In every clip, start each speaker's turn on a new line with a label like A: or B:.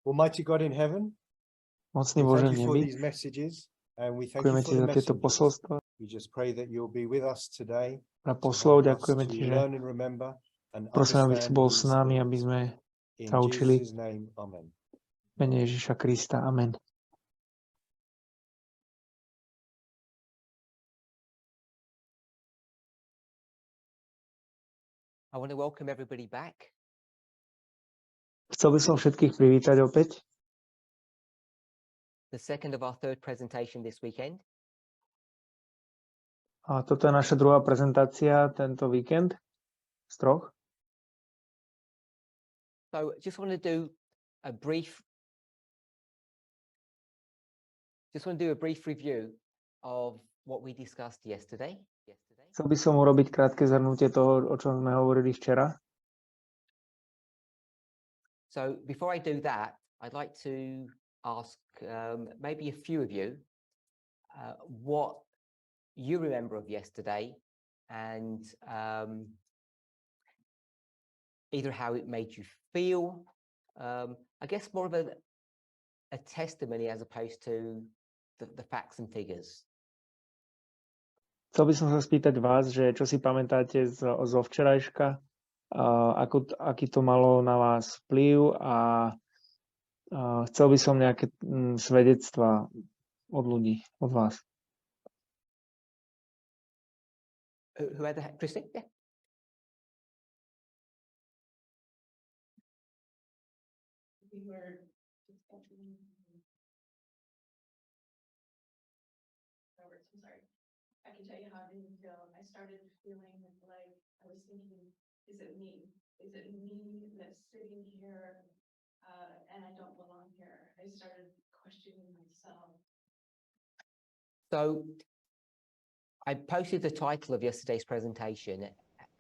A: Almighty God in heaven,
B: Mocný
A: we
B: Bože
A: thank
B: v
A: you for
B: nebi,
A: these messages and we thank you
B: ďakujeme
A: for
B: Ti
A: the
B: za tieto
A: messengers.
B: posolstva.
A: We just pray that you'll be with us today
B: Pre
A: to
B: poslov
A: help us
B: ďakujeme
A: to
B: Ti, že
A: learn and remember and
B: prosím, aby si
A: understand
B: bol s
A: these
B: nami, aby
A: things.
B: sme
A: In
B: sa učili
A: Jesus' name, amen.
B: v mene Ježiša Krista. Amen.
C: I want to welcome everybody back.
B: Chcel by som všetkých privítať opäť.
C: The second of our third presentation this weekend.
B: A toto je naša druhá prezentácia tento víkend z troch.
C: So just want to do a brief review of what we discussed yesterday.
B: Chcel by som urobiť krátke zhrnutie toho, o čom sme hovorili včera.
C: So before I do that, I'd like to ask maybe a few of you what you remember of yesterday and either how it made you feel, I guess more of a testimony as opposed to the facts and figures.
B: Chcel by som sa spýtať vás, že čo si pamätáte zo včerajška, aký to malo na vás vplyv a chcel by som nejaké svedectvá od ľudí, od vás.
C: Who had the Christine? Yeah.
D: We were discussing. I'm sorry. I can tell you how I didn't feel. I started feeling like I was thinking, is it me? Is it me that's sitting here and I don't belong here? I started questioning myself.
C: So I posted the title of yesterday's presentation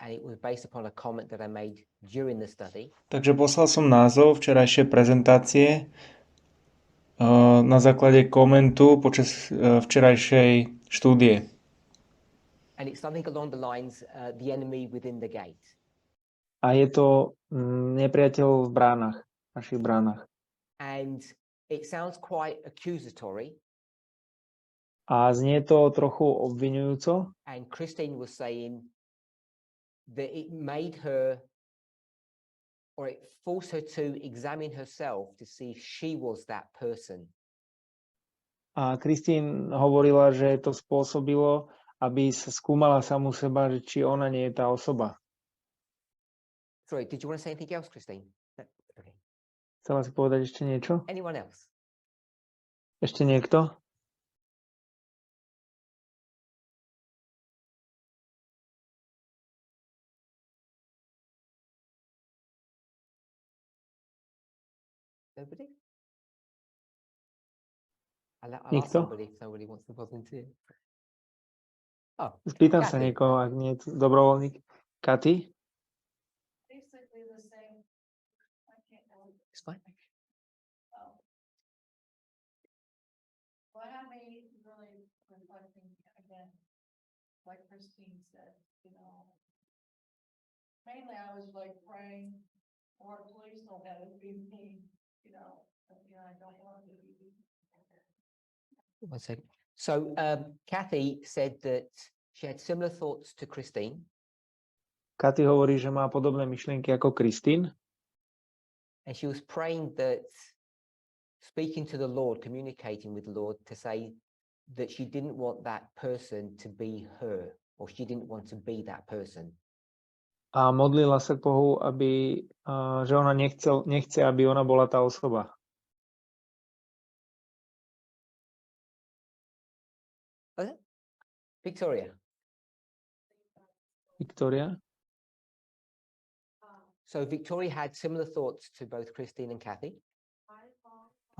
C: and it was based upon a comment that I made during the study.
B: Takže poslal som názov včerajšej prezentácie na základe komentu počas včerajšej štúdie.
C: And it's something along the lines, the enemy within the gate.
B: A je to nepriateľ v bránach, našich bránach.
C: And it sounds quite accusatory.
B: A znie to trochu obviňujúco.
C: And Christine was saying that it made her, or it forced her to examine herself to see if she was that person.
B: A Kristín hovorila, že to spôsobilo, aby sa skúmala samú seba, že či ona nie je tá osoba.
C: Sorry, did you want to say anything else, Christine? No? Okay.
B: Chcela si povedať ešte niečo?
C: Anyone else?
B: Ešte niekto?
C: Nobody? I'll ask
B: Nikto?
C: somebody if somebody wants to volunteer. Oh,
B: Spýtam sa
C: Kathy.
B: niekoho, ak nie je dobrovoľník. Katy?
D: Basically the same. I can't know.
C: It's fine.
D: Oh. Well, it had me really reflecting again, like Christine said, mainly I was like praying, Lord, please don't let it be me, I don't want it to be me.
C: 1 second. So Kathy said that she had similar thoughts to Christine.
B: Katy hovorí, že má podobné myšlienky ako Kristín.
C: And she was praying that, speaking to the Lord, communicating with the Lord to say that she didn't want that person to be her, or she didn't want to be that person.
B: A modlila sa k Bohu, že ona nechce, aby ona bola tá osoba.
C: Victoria.
B: Viktória?
C: So Victoria had similar thoughts to both Christine and Kathy.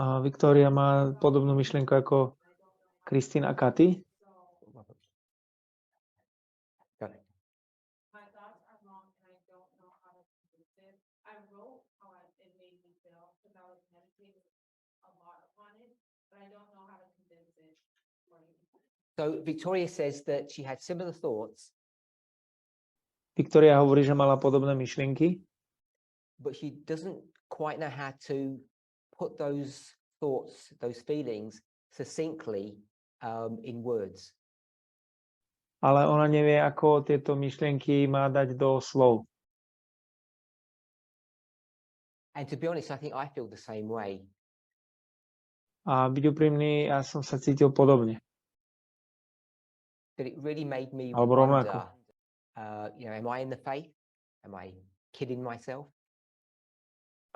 B: A Viktória má podobnú myšlienku ako Kristín a Katy.
C: Got it.
D: My thoughts are wrong and I don't know how to convince it. I wrote how it made me feel because I was meditating a lot upon it, but I don't know how to convince it.
C: So Victoria says that she had similar thoughts.
B: Viktória hovorí, že mala podobné myšlienky,
C: but she doesn't quite know how to put those thoughts, those feelings succinctly in words.
B: Ale ona nevie, ako tieto myšlienky má dať do slov.
C: And to be honest, I think I feel the same way.
B: A byť úprimný, ja som sa cítil podobne.
C: That it really made me
B: Alebo rovnako.
C: wonder, am I in the faith? Am I kidding myself?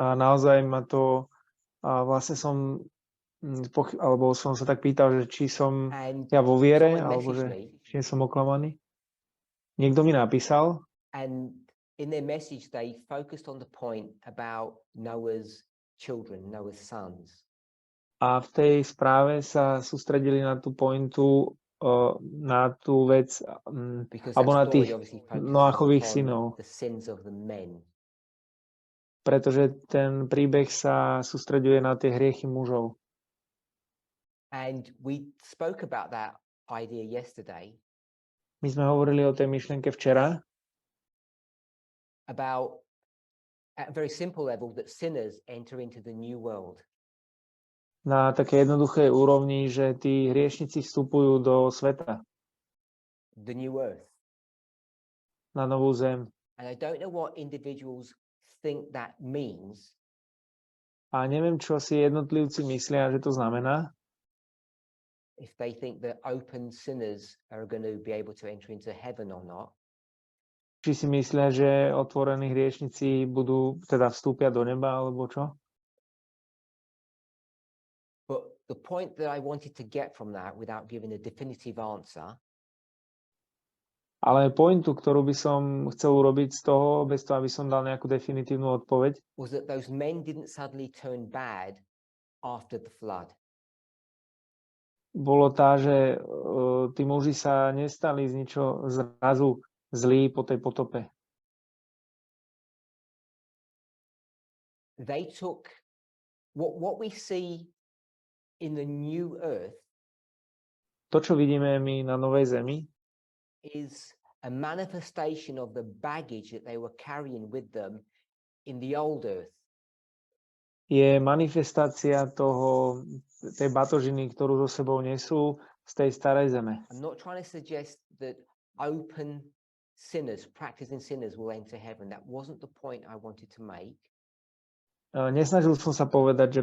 B: A naozaj ma to, vlastne som, alebo som sa tak pýtal, že či som
C: And
B: ja vo viere,
C: someone
B: alebo
C: messaged
B: že
C: me,
B: či nie som oklamaný. Niekto mi napísal
C: and in their message, they focused on the point about Noah's children, Noah's sons.
B: a v tej správe sa sústredili na tú pointu, na tú vec,
C: Because
B: alebo na
C: that story
B: tých
C: obviously focuses
B: Noachových
C: upon
B: synov,
C: the sins of the men.
B: pretože ten príbeh sa sústreďuje na tie hriechy mužov.
C: And we spoke about that idea yesterday,
B: My sme hovorili o tej myšlienke včera,
C: about at a very simple level that sinners enter into the new world.
B: na také jednoduchej úrovni, že tí hriešnici vstupujú do sveta,
C: The new earth.
B: na novú zem.
C: And I don't know what individuals think that means,
B: A neviem, čo si jednotlivci myslia, že to znamená.
C: if they think that open sinners are going to be able to enter into heaven or not.
B: Či si myslia, že otvorení hriešnici budú, teda vstúpia do neba, alebo čo?
C: But the point that I wanted to get from that without giving a definitive answer
B: Ale pointu, ktorú by som chcel urobiť z toho, bez toho, aby som dal nejakú definitívnu odpoveď,
C: was that those men didn't suddenly turn bad after the flood.
B: bolo tá, že tí muži sa nestali z ničo zrazu zlí po tej potope.
C: They took what we see in the new earth
B: To, čo vidíme my na Novej Zemi,
C: is a manifestation of the baggage that they were carrying with them in the old earth.
B: je manifestácia tej batožiny, ktorú so sebou nesú z tej starej zeme.
C: I'm not trying to suggest that open sinners, practicing sinners, will enter heaven. That wasn't the point I wanted to make.
B: Nesnažil som sa povedať, že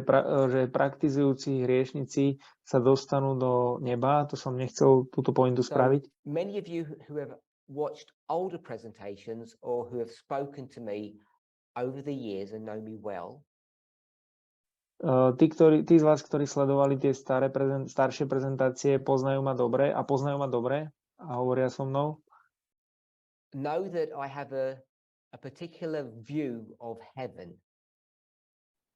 B: praktizujúci hriešnici sa dostanú do neba, to som nechcel túto pointu
C: So
B: spraviť.
C: many of you who have watched older presentations or who have spoken to me over the years and know me well,
B: Tí z vás, ktorí sledovali tie staršie prezentácie, poznajú ma dobre a hovoria so mnou.
C: know that I have a particular view of heaven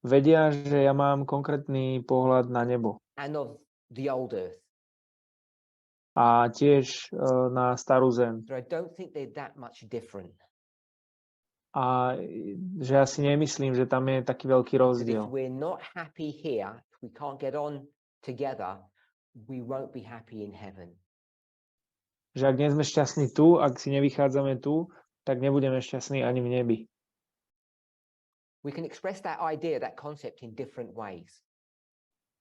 B: Vedia, že ja mám konkrétny pohľad na nebo
C: and of the old earth.
B: a tiež na starú zem.
C: But I don't think they're that much different.
B: A že ja si nemyslím, že tam je taký veľký
C: That if
B: rozdiel.
C: we're not happy here, if we can't get on together, we won't be happy in heaven.
B: Že ak nie sme šťastní tu, ak si nevychádzame tu, tak nebudeme šťastní ani v nebi.
C: We can express that idea, that concept in different ways.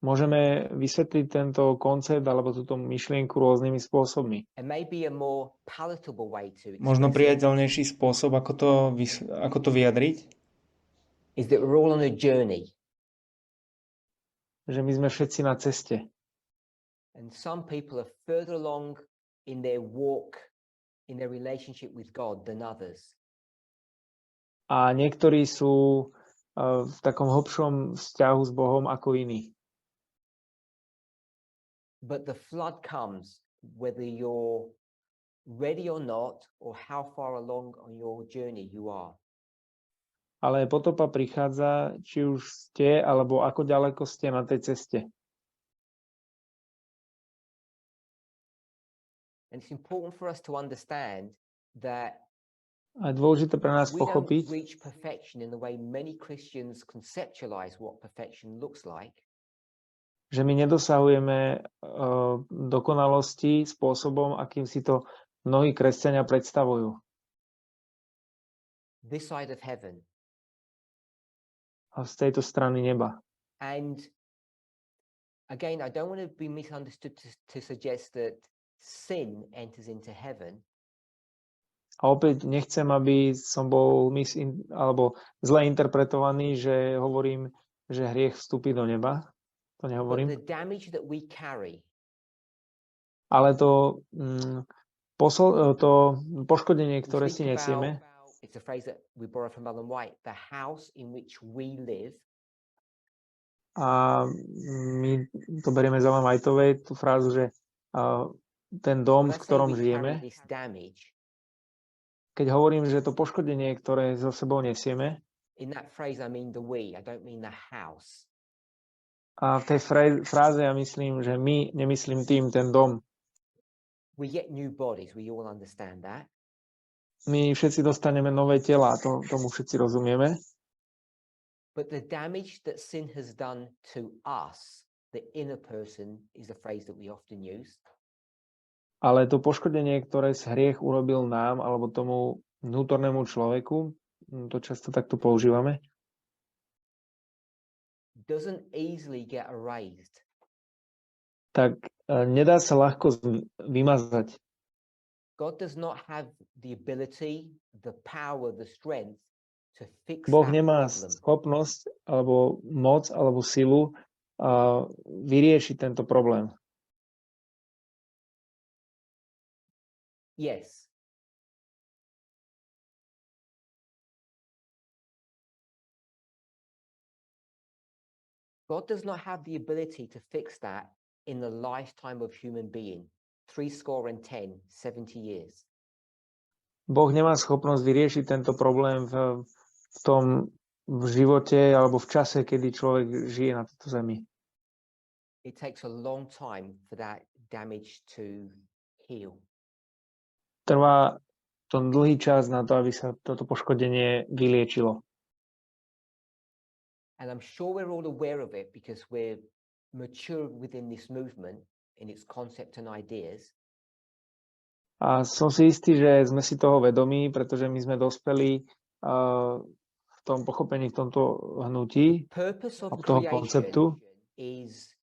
B: Môžeme vysvetliť tento koncept alebo túto myšlienku rôznymi spôsobmi.
C: And maybe a more palatable way to
B: Možno
C: express it
B: priateľnejší spôsob, ako to vyjadriť,
C: is that we're all on a journey.
B: že my sme všetci na ceste.
C: And some people are further along in their walk, in their relationship with God than others.
B: A niektorí sú v takom hlbšom vzťahu s Bohom ako iní.
C: But the flood comes whether you're ready or not, or how far along on your journey you are.
B: Ale potopa prichádza, či už ste, alebo ako ďaleko ste na tej ceste.
C: And it's important for us to understand that
B: A je dôležité pre nás
C: we don't
B: pochopiť,
C: reach perfection in the way many Christians conceptualize what perfection looks like.
B: že my nedosahujeme dokonalosti spôsobom, akým si to mnohí kresťania predstavujú.
C: This side of heaven.
B: A z tejto strany neba.
C: And again, I don't want to be misunderstood to suggest that sin enters into heaven.
B: A opäť nechcem, aby som bol alebo zle interpretovaný, že hovorím, že hriech vstúpi do neba. To
C: But
B: nehovorím.
C: the damage that we carry,
B: Ale to, to poškodenie,
C: we
B: ktoré si
C: speak
B: nesieme,
C: it's a phrase that we borrow from Ellen White, the house in which we live.
B: a my to berieme z Ellen Whiteovej, tú frázu, že ten dom,
C: When I
B: v
C: say
B: ktorom
C: we carry
B: žijeme,
C: this damage,
B: keď hovorím, že to poškodenie, ktoré so sebou nesieme,
C: in that phrase I mean the we, I don't mean the house.
B: a v tej fráze ja myslím, že my, nemyslím tým ten dom.
C: We get new bodies, we all understand that.
B: My všetci dostaneme nové tela, tomu všetci rozumieme.
C: But the damage that sin has done to us, the inner person, is a phrase that we often use.
B: Ale to poškodenie, ktoré hriech urobil nám alebo tomu vnútornému človeku, to často takto používame,
C: doesn't easily get erased.
B: tak nedá sa ľahko vymazať.
C: God does not have the ability, the power, the strength to fix
B: Boh
C: that
B: nemá
C: problem.
B: schopnosť alebo moc alebo silu vyriešiť tento problém.
C: Yes. God does not have the ability to fix that in the lifetime of human being, 70 years.
B: Boh nemá schopnosť vyriešiť tento problém v živote alebo v čase, kedy človek žije na tejto zemi.
C: It takes a long time for that damage to heal.
B: Trvá to dlhý čas na to, aby sa toto poškodenie vyliečilo.
C: And I'm sure we're all aware of it because we're mature within this movement in its concept and ideas.
B: A som si istý, že sme si toho vedomí, pretože my sme dospeli v tom pochopení, v tomto hnutí,
C: Purpose of
B: toho konceptu.
C: creation is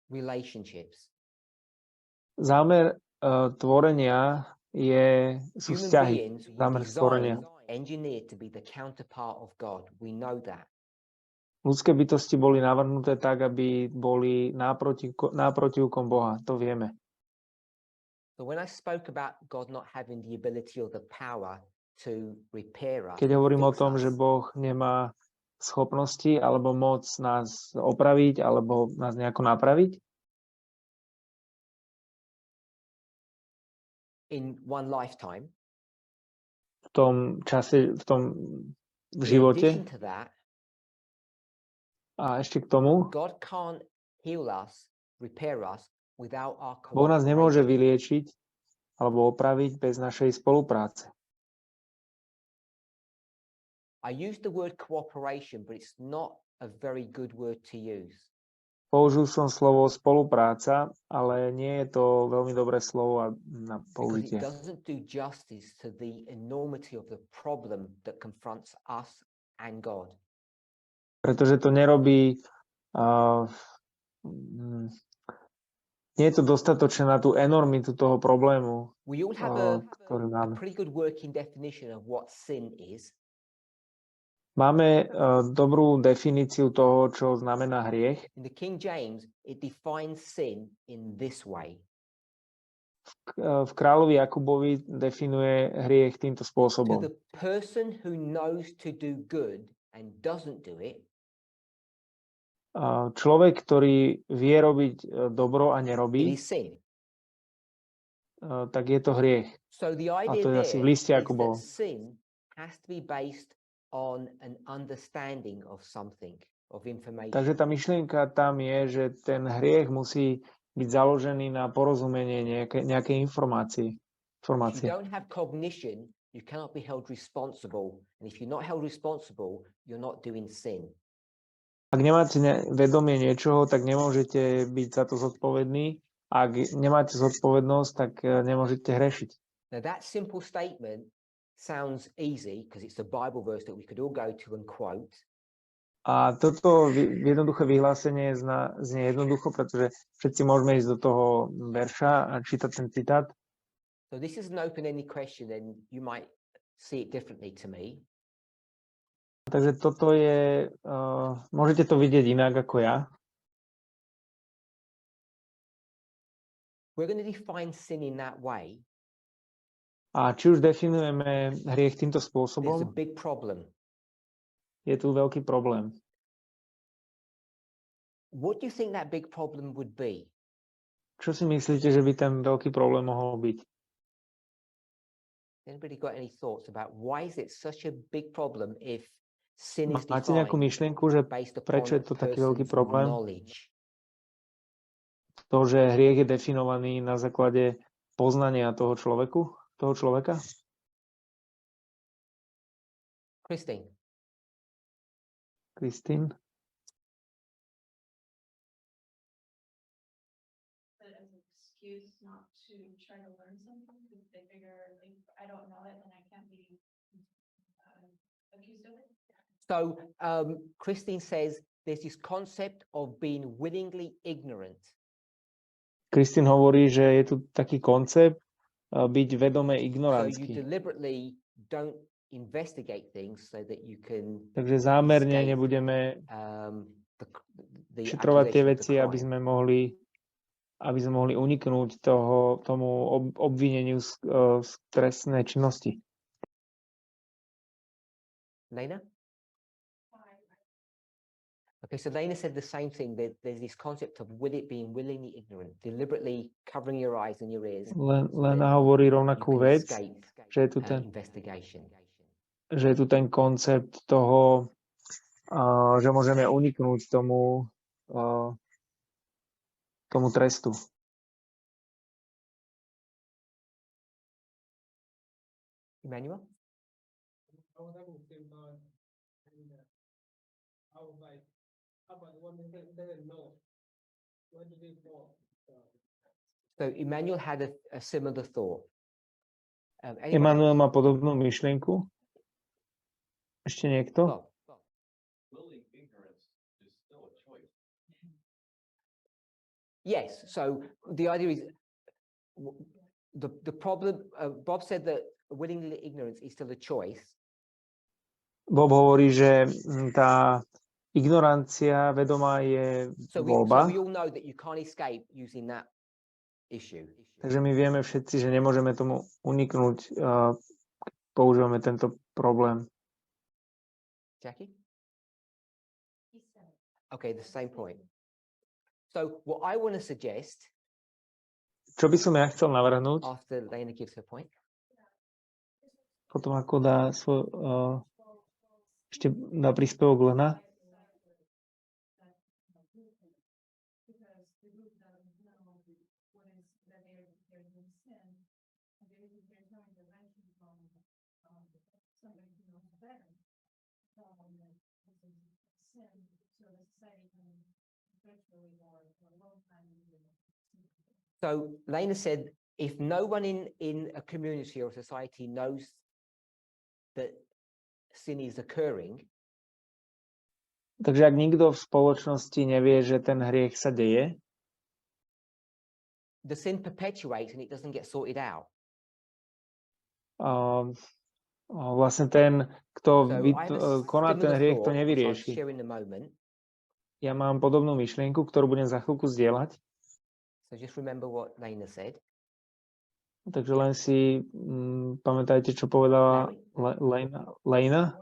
C: relationships.
B: Zámer tvorenia sú
C: Human
B: vzťahy.
C: beings were
B: Zámer stvorenia.
C: engineered to be the counterpart of God. We know that.
B: Ľudské bytosti boli navrhnuté tak, aby boli náprotivkom Boha. To vieme.
C: So when I spoke about God not having the ability or the power to repair us,
B: Keď hovorím o
C: fix
B: tom,
C: us,
B: že Boh nemá schopnosti alebo moc nás opraviť alebo nás nejako napraviť,
C: in one lifetime,
B: v tom čase, v
C: in
B: živote,
C: addition to that,
B: a ešte k tomu,
C: God can't heal us, repair us without our
B: Boh nás nemôže
C: cooperation.
B: vyliečiť alebo opraviť bez našej spolupráce.
C: I use the word cooperation, but it's not a very good word to use.
B: Použil som slovo spolupráca, ale nie je to veľmi dobré slovo na
C: Because
B: použitie.
C: it doesn't do justice to the enormity of the problem that confronts us and God.
B: Pretože to nerobí nie je to dostatočné na tú enormitu toho problému,
C: We all have
B: ktorý
C: a
B: máme.
C: pretty good working definition of what sin is.
B: Máme dobrú definíciu toho, čo znamená hriech.
C: In the King James, it defines sin in this way.
B: V kráľovi Jakubovi definuje hriech týmto
C: To
B: spôsobom.
C: the person who knows to do good and doesn't do it,
B: Človek, ktorý vie robiť dobro a
C: it
B: nerobí,
C: is sin.
B: tak je to hriech.
C: So the
B: A
C: idea
B: to je
C: there
B: asi v
C: is
B: liste
C: that
B: Jakubovom.
C: sin has to be based on an understanding of something, of information.
B: Takže tá myšlienka tam je, že ten hriech musí byť založený na porozumenie nejakej informácie.
C: If you don't have cognition, you cannot be held responsible. And if you're not held responsible, you're not doing sin.
B: Ak nemáte vedomie niečoho, tak nemôžete byť za to zodpovední. Ak nemáte zodpovednosť, tak nemôžete hrešiť.
C: Now that simple statement sounds easy because it's a Bible verse that we could all go to and quote.
B: A toto jednoduché vyhlásenie znie jednoducho, pretože všetci môžeme ísť do toho verša a čítať ten citát.
C: So this is an open-ended question, and you might see it differently to me.
B: Takže toto je, môžete to vidieť inak ako ja.
C: We're going to define sin in that way.
B: A či už definujeme hriech týmto
C: There's a
B: spôsobom,
C: big problem.
B: je tu veľký problém.
C: What do you think that big problem would be?
B: Čo si myslíte, že by ten veľký problém mohol byť?
C: Anybody got any thoughts about why is it such a big problem if sin is
B: Máte nejakú
C: defined
B: myšlienku, že
C: based
B: prečo
C: upon
B: je to taký veľký
C: person's
B: problém?
C: knowledge?
B: To, že hriech je definovaný na základe poznania toho človeka?
C: Christine,
B: Kristín?
D: But as an excuse not to try to learn something, because they figure, like, I don't know it, and I can't be accused of it.
C: so Christine says there's this concept of being willingly ignorant.
B: Kristín hovorí, že je tu taký koncept byť vedome
C: So you
B: ignorantský.
C: deliberately don't investigate things so that you can
B: Takže zámerne
C: escape,
B: nebudeme
C: the
B: šetrovať tie
C: accusation of
B: veci,
C: the
B: aby sme mohli uniknúť tomu obvineniu z trestnej činnosti.
C: Lena? Okay, so Lena said the same thing, that there's this concept of being willingly ignorant, deliberately covering your eyes and your ears.
B: Lena hovorí rovnakú
C: You can
B: vec,
C: escape
B: že je tu
C: investigation.
B: ten koncept toho, že môžeme uniknúť tomu trestu.
C: Emmanuel?
E: I was having the same thought, and I was like, how about the one that didn't know? Where did they fall?
C: So Emmanuel had a similar thought. Anyone
B: Emanuel
C: else?
B: má podobnú myšlienku? Ešte niekto?
C: Bob.
F: Willing ignorance is still a choice.
C: Yes, so the idea is the problem, Bob said that willingly ignorance is still a choice.
B: Bob hovorí, že tá ignorancia vedomá je
C: So
B: voľba.
C: we all know that you can't escape using that issue.
B: Takže my vieme všetci, že nemôžeme tomu uniknúť, keď používame tento problém.
C: Jackie? Okay, the same point. So what I want to suggest,
B: Čo by som ja chcel navrhnúť,
C: after Lena gives her point,
B: potom ako dá ešte dá príspevok Lena,
C: so Lena said, if no one in a community or society knows that sin is occurring,
B: takže ak nikto v spoločnosti nevie, že ten hriech sa deje,
C: the sin perpetuates and it doesn't get sorted out.
B: vlastne ten, kto
C: So I have a
B: koná ten
C: similar
B: hriech, to
C: thought, which I'll
B: nevyrieši.
C: share in a moment.
B: Ja mám podobnú myšlienku, ktorú budem za chvíľku zdieľať.
C: So just remember what Lena said.
B: Takže len si pamätajte, čo povedala Lena.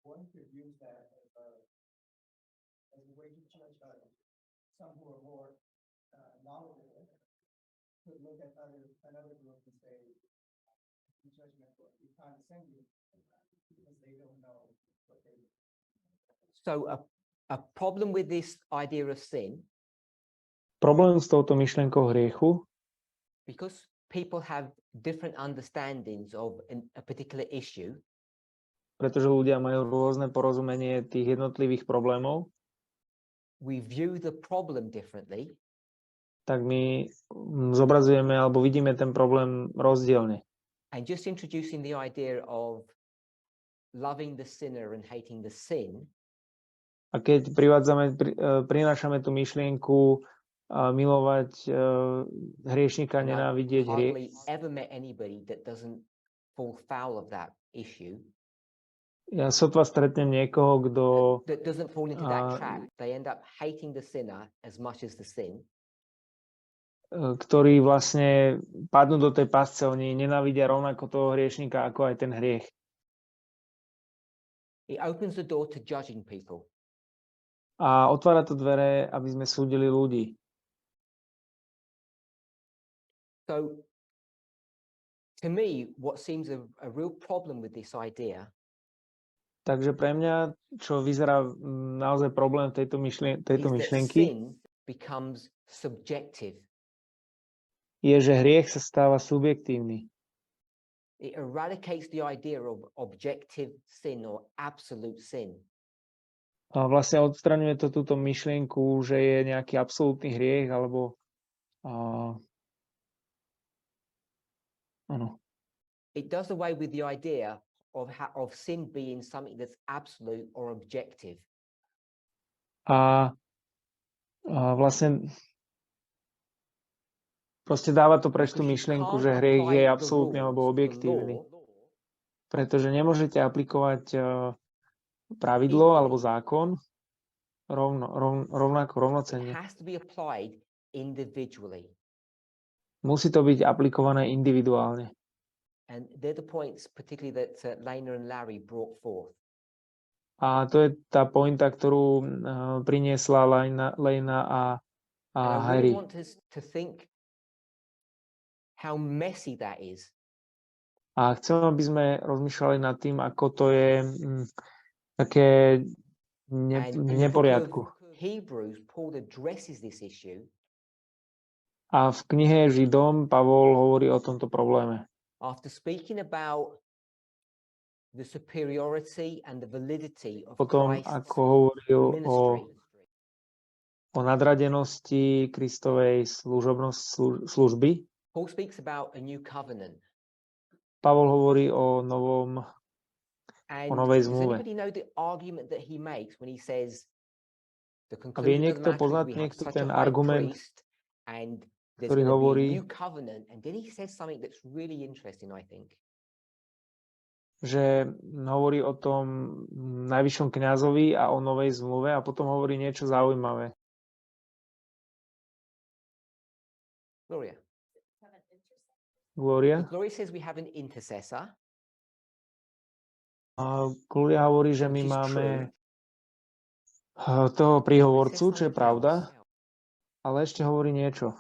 E: One could use that as a way to judge others. Some who are more knowledgeable could look at another group and say, be judgmental, be condescending, because they don't know what they.
C: So a problem with this idea of sin,
B: Problém s touto myšlienkou hriechu,
C: because people have different understandings of a particular issue,
B: pretože ľudia majú rôzne porozumenie tých jednotlivých problémov,
C: we view the problem differently,
B: tak my zobrazujeme alebo vidíme ten problém rozdielne.
C: and just introducing the idea of loving the sinner and hating the sin
B: A keď prinášame tú myšlienku milovať hriešnika,
C: And I've
B: nenávidieť hriech,
C: hardly ever met anybody that doesn't fall foul of that issue,
B: ja sotva stretnem niekoho, kto
C: that doesn't fall into that
B: Uh,
C: trap. They end up hating the sinner as much as the sin.
B: ktorí vlastne padnú do tej pasce, oni nenávidia rovnako toho hriešnika, ako aj ten hriech.
C: It opens the door to judging people.
B: A otvára to dvere, aby sme súdili ľudí.
C: So, to me, what seems a real problem with this idea
B: Takže pre mňa, čo vyzerá naozaj problém tejto
C: is that
B: myšlienky,
C: sin becomes subjective.
B: je, že hriech sa stáva subjektívny.
C: It eradicates the idea of objective sin or absolute sin.
B: A vlastne odstraňuje to túto myšlienku, že je nejaký absolútny hriech, alebo áno.
C: It does away with the idea of sin being something that's absolute or objective.
B: A vlastne proste dáva to preč tú
C: Because you
B: myšlienku,
C: can't
B: že hriech
C: apply
B: je
C: the
B: absolútny alebo
C: rules, the
B: objektívny.
C: law,
B: Pretože nemôžete aplikovať pravidlo
C: Equally.
B: alebo zákon rovnako,
C: It
B: rovnocenne.
C: has to be applied individually.
B: Musí to byť aplikované individuálne.
C: And they're the points particularly that Lena and Larry brought forth.
B: A to je tá pointa, ktorú priniesla Lena a
C: And I
B: Harry.
C: really want us to think how messy that is.
B: A chcem, aby sme rozmýšľali nad tým, ako to je také
C: And
B: v
C: in the book
B: neporiadku.
C: of Hebrews, Paul addresses this issue.
B: A v knihe Židom Pavol hovorí o tomto probléme.
C: After speaking about the superiority and the validity of
B: Potom,
C: Christ's
B: ako hovoril
C: ministry,
B: o nadradenosti Kristovej služby,
C: Paul speaks about a new covenant.
B: Pavol hovorí o novej
C: Does
B: zmluve.
C: anybody know the argument that he makes when he says the
B: A vie
C: conclusion of
B: niekto
C: the matter is
B: poznať
C: we have
B: niekto
C: such
B: ten
C: a high
B: argument,
C: priest and there's
B: ktorý
C: going to be
B: hovorí,
C: a new covenant, and then he says something that's really interesting, I think.
B: že hovorí o tom najvyššom kňazovi a o novej zmluve a potom hovorí niečo zaujímavé.
C: Gloria.
B: Gloria?
C: Gloria says we have an intercessor,
B: A Gloria hovorí, že my
C: which is
B: máme
C: true.
B: toho
C: But it
B: príhovorcu,
C: says
B: čo je
C: something
B: pravda,
C: else.
B: ale ešte hovorí niečo.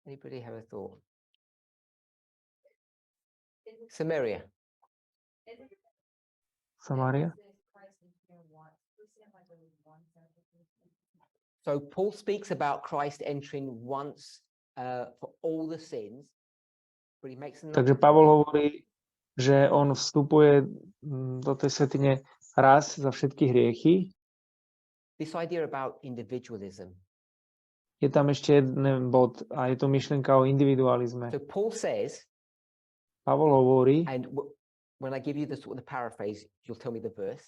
C: Anybody have a thought? Samaria.
B: Samária?
C: So Paul speaks about Christ entering once for all the sins, but he makes another
B: Takže Pavol
C: point.
B: hovorí, že on vstupuje do tej svätyne raz za všetky hriechy.
C: This idea about individualism.
B: Je tam ešte jeden bod a je to myšlienka o individualizme.
C: So Paul says,
B: Pavol hovorí,
C: and when I give you the paraphrase, you'll tell me the verse.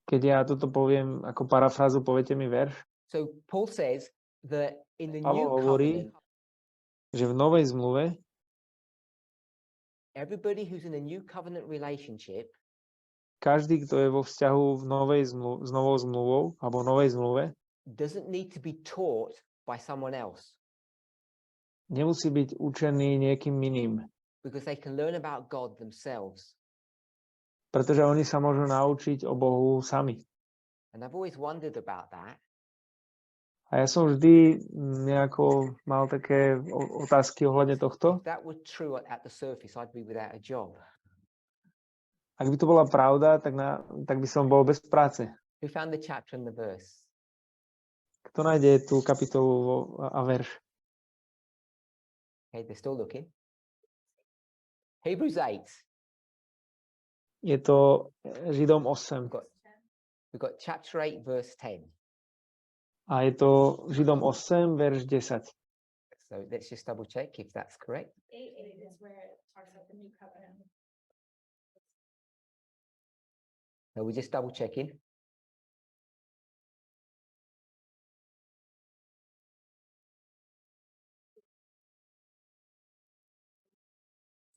B: keď ja toto poviem ako parafrázu, poviete mi verš.
C: So Paul says that in the
B: Pavol
C: new
B: hovorí,
C: covenant,
B: že v novej zmluve
C: everybody who's in a new covenant relationship
B: každý, kto je vo vzťahu s novou zmluvou alebo v novej zmluve,
C: doesn't need to be taught by someone else
B: nemusí byť učený niekým iným,
C: because they can learn about God themselves.
B: pretože oni sa môžu naučiť o Bohu sami.
C: And I've always wondered about that.
B: A ja som vždy nejako mal také otázky ohľadne tohto.
C: If that were true at the surface, I'd be without a job.
B: Ak by to bola pravda, tak by som bol bez práce.
C: Who found the chapter and the verse?
B: Kto nájde tú kapitolu a verš?
C: Okay, they're still looking. Hebrews 8.
B: Je to Židom 8.
C: We've got chapter 8, verse 10.
B: A je to Židom 8, verš 10.
C: So let's just double check if that's correct.
D: 8 is where it talks about the new covenant.
C: No, we're just double checking.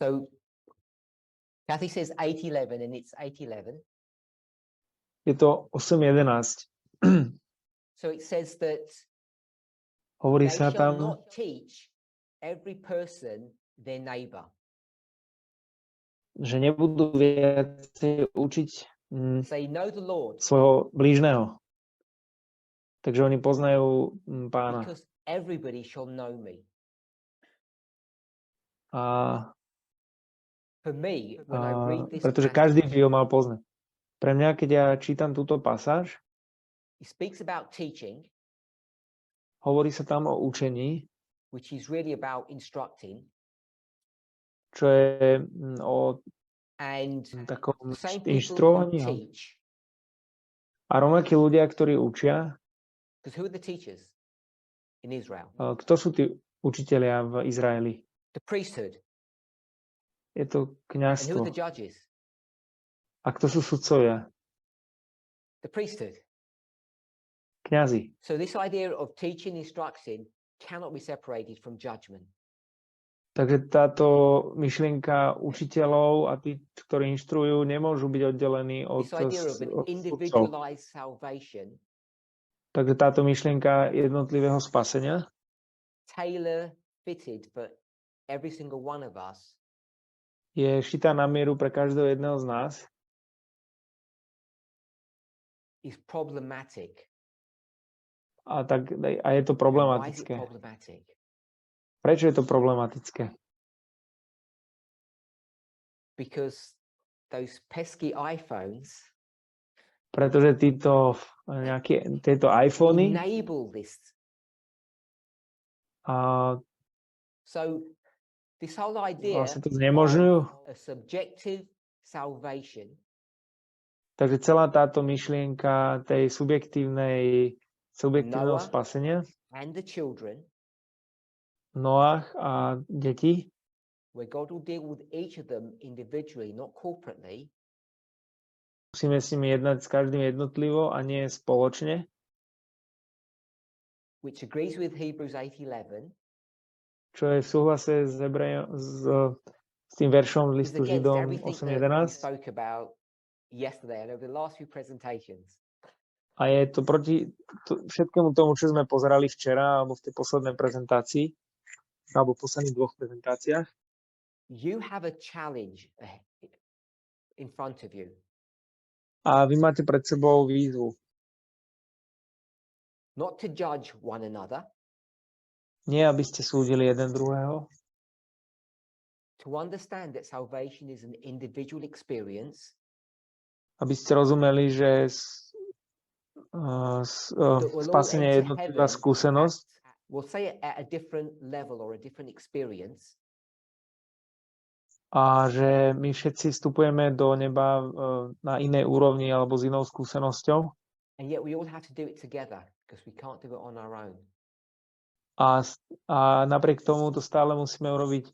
C: So Kathy says 8:11 and it's 8:11.
B: Je to 8:11.
C: So it says that
B: Hovorí
C: they
B: sa
C: shall
B: tam,
C: not teach every person their neighbor.
B: že nebudú viacej učiť
C: Say, know the Lord,
B: svojho blížneho. Takže oni poznajú Pána.
C: because everybody shall know me.
B: A
C: For me, when I read this
B: pretože každý by
C: passage,
B: ho mal poznať. Pre mňa, keď ja čítam túto pasáž,
C: he speaks about teaching,
B: hovorí sa tam o učení,
C: which is really about instructing,
B: čo je o
C: and
B: takom
C: the same people who
B: inštruovaní.
C: teach,
B: A rovnakí ľudia, ktorí učia,
C: because who are the teachers in Israel?
B: kto sú tí učitelia v Izraeli?
C: The priesthood.
B: Je to
C: And who are
B: kňazstvo.
C: the judges?
B: A kto sú sudcovia?
C: The priesthood.
B: Kňazi.
C: So this idea of teaching, instructing cannot be separated from judgment.
B: Takže táto myšlienka učiteľov a tí, ktorí inštruujú, nemôžu byť oddelení od
C: This idea of an
B: sudcov.
C: individualized salvation,
B: Takže táto myšlienka jednotlivého spasenia,
C: tailor fitted for every single one of us,
B: je šitá na mieru pre každého jedného z nás,
C: is problematic.
B: a je to
C: And why is it
B: problematické.
C: problematic?
B: Prečo je to problematické?
C: Because those pesky iPhones
B: Pretože tieto iPhony
C: enable this.
B: a
C: So this whole idea
B: vlastne to znemožňujú.
C: of a subjective salvation
B: Takže celá táto myšlienka tej subjektívneho
C: Noah
B: spasenia,
C: and the children,
B: Noach a deti,
C: where God will deal with each of them individually, not corporately,
B: musíme s nimi jednať s každým jednotlivo a nie spoločne,
C: which agrees with Hebrews 8:11,
B: čo je v súhlase s tým veršom
C: is
B: listu
C: against
B: Židom
C: everything that we
B: 8.11
C: spoke about yesterday and over the last few presentations.
B: a je to proti všetkému tomu, čo sme pozerali včera alebo v tej poslednej prezentácii alebo v posledných dvoch prezentáciách.
C: You have a challenge in front of you,
B: A vy máte pred sebou výzvu.
C: not to judge one another,
B: Nie, aby ste súdili jeden druhého,
C: to understand that salvation is an individual experience
B: aby ste rozumeli, že
C: that will all
B: spasenie je
C: enter
B: jednotlivá
C: heaven
B: skúsenosť,
C: we'll say it at a different level or a different experience,
B: a že my všetci vstupujeme do neba na inej úrovni alebo s inou skúsenosťou.
C: and yet we all have to do it together because we can't do it on our own.
B: A napriek tomu to stále musíme urobiť.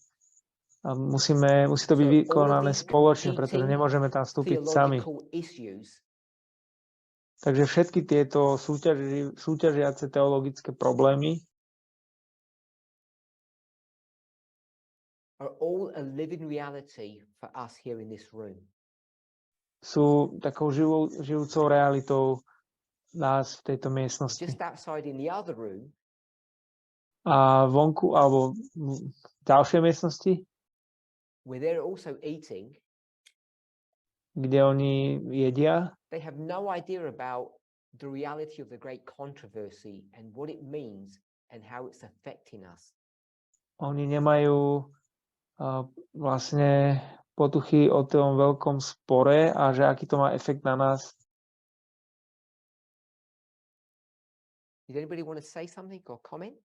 B: A musí to byť
C: So all of
B: vykonané
C: these
B: spoločne, pretože
C: competing
B: nemôžeme tam vstúpiť sami.
C: Theological issues
B: Takže všetky tieto súťažiace teologické problémy
C: are all a living reality for us here in this room.
B: sú takou žijúcou realitou nás v tejto miestnosti.
C: Just outside in the other room,
B: A vonku alebo v ďalšej miestnosti,
C: where they're also eating,
B: kde oni jedia,
C: they have no idea about the reality of the great controversy and what it means and how it's affecting us.
B: oni nemajú vlastne potuchy o tom veľkom spore a že aký to má efekt na nás.
C: Did anybody want to say something or comment?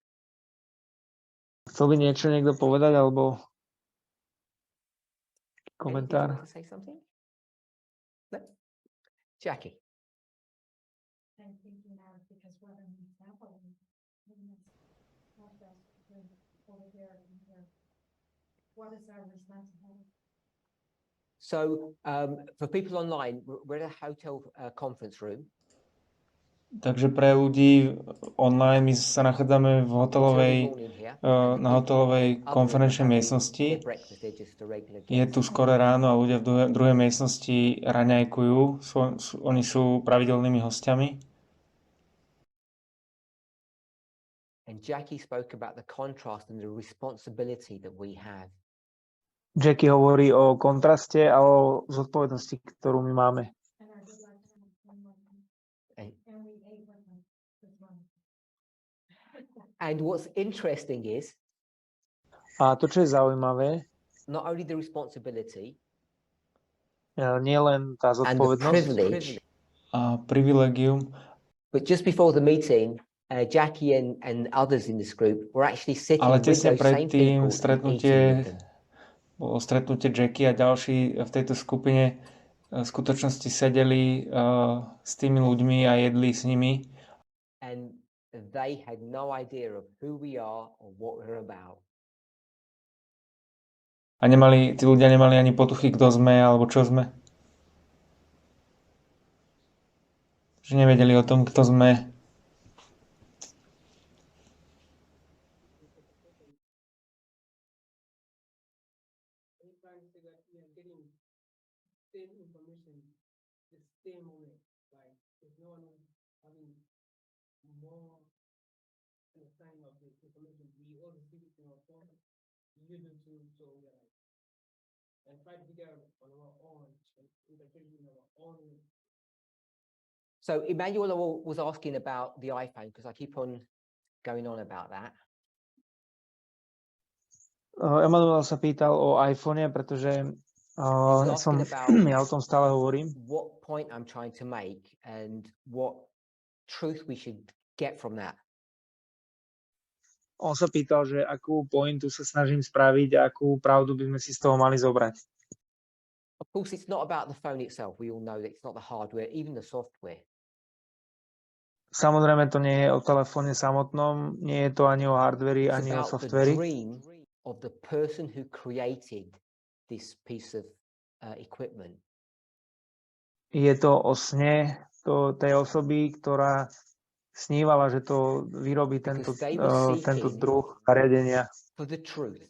B: Chcel by niečo niekto povedať alebo
C: Eddie, did you
B: komentár?
C: want to say something? No? Jackie.
D: I'm thinking now because what an example. Over here and here. What is our responsibility?
C: So for people online, we're at a hotel conference room.
B: Takže pre ľudí online my sa nachádzame v
C: It's
B: hotelovej,
C: early morning here, and the
B: na
C: people
B: hotelovej
C: in the other room are
B: konferenčnej
C: having
B: miestnosti.
C: their breakfast. They're just a regular
B: Je
C: guest.
B: tu skoro ráno a ľudia v druhej miestnosti raňajkujú. Oni sú pravidelnými hostiami.
C: And Jackie spoke about the contrast and the responsibility that we have.
B: Jackie hovorí o kontraste a o zodpovednosti, ktorú my máme.
D: And our good luck and
C: And,
D: and we ate with them this morning.
C: and what's interesting is
B: A to, čo je zaujímavé,
C: not only the responsibility
B: nie len tá
C: and the
B: zodpovednosť
C: privilege,
B: a privilegium,
C: but just before the meeting, Jackie and others in this group were actually sitting
B: ale
C: with
B: tesne
C: those same
B: predtým
C: people and eating with them.
B: bolo stretnutie Jackie a ďalší v tejto skupine v skutočnosti sedeli s tými ľuďmi a jedli s nimi.
C: And they had no idea of who we are or what we're about.
B: A tí ľudia nemali ani potuchy, kto sme alebo čo sme. Že nevedeli o tom, kto sme.
E: Trying to say that we are getting same information the same way. Like if no one is having more understanding of the information, we all receive it in our phone. You do too, so we are like, and try to figure out on our own and interpret in our own way.
C: So Emmanuel was asking about the iPhone because I keep on going on about that.
B: Emanuel sa pýtal o iPhone, pretože ja o tom stále hovorím.
C: What point I'm trying to make and what truth we should get from that.
B: On sa pýtal, že akú pointu sa snažím spraviť a akú pravdu by sme si z toho mali zobrať.
C: Of course, it's not about the phone itself. We all know that it's not the hardware, even the software.
B: Samozrejme, to nie je o telefóne samotnom, nie je to ani o hardveri,
C: It's
B: ani o
C: about the
B: softveri.
C: dream of the person who created this piece of equipment.
B: Je to o sne tej osoby, ktorá snívala, že to vyrobí tento druh zariadenia.
C: For the truth.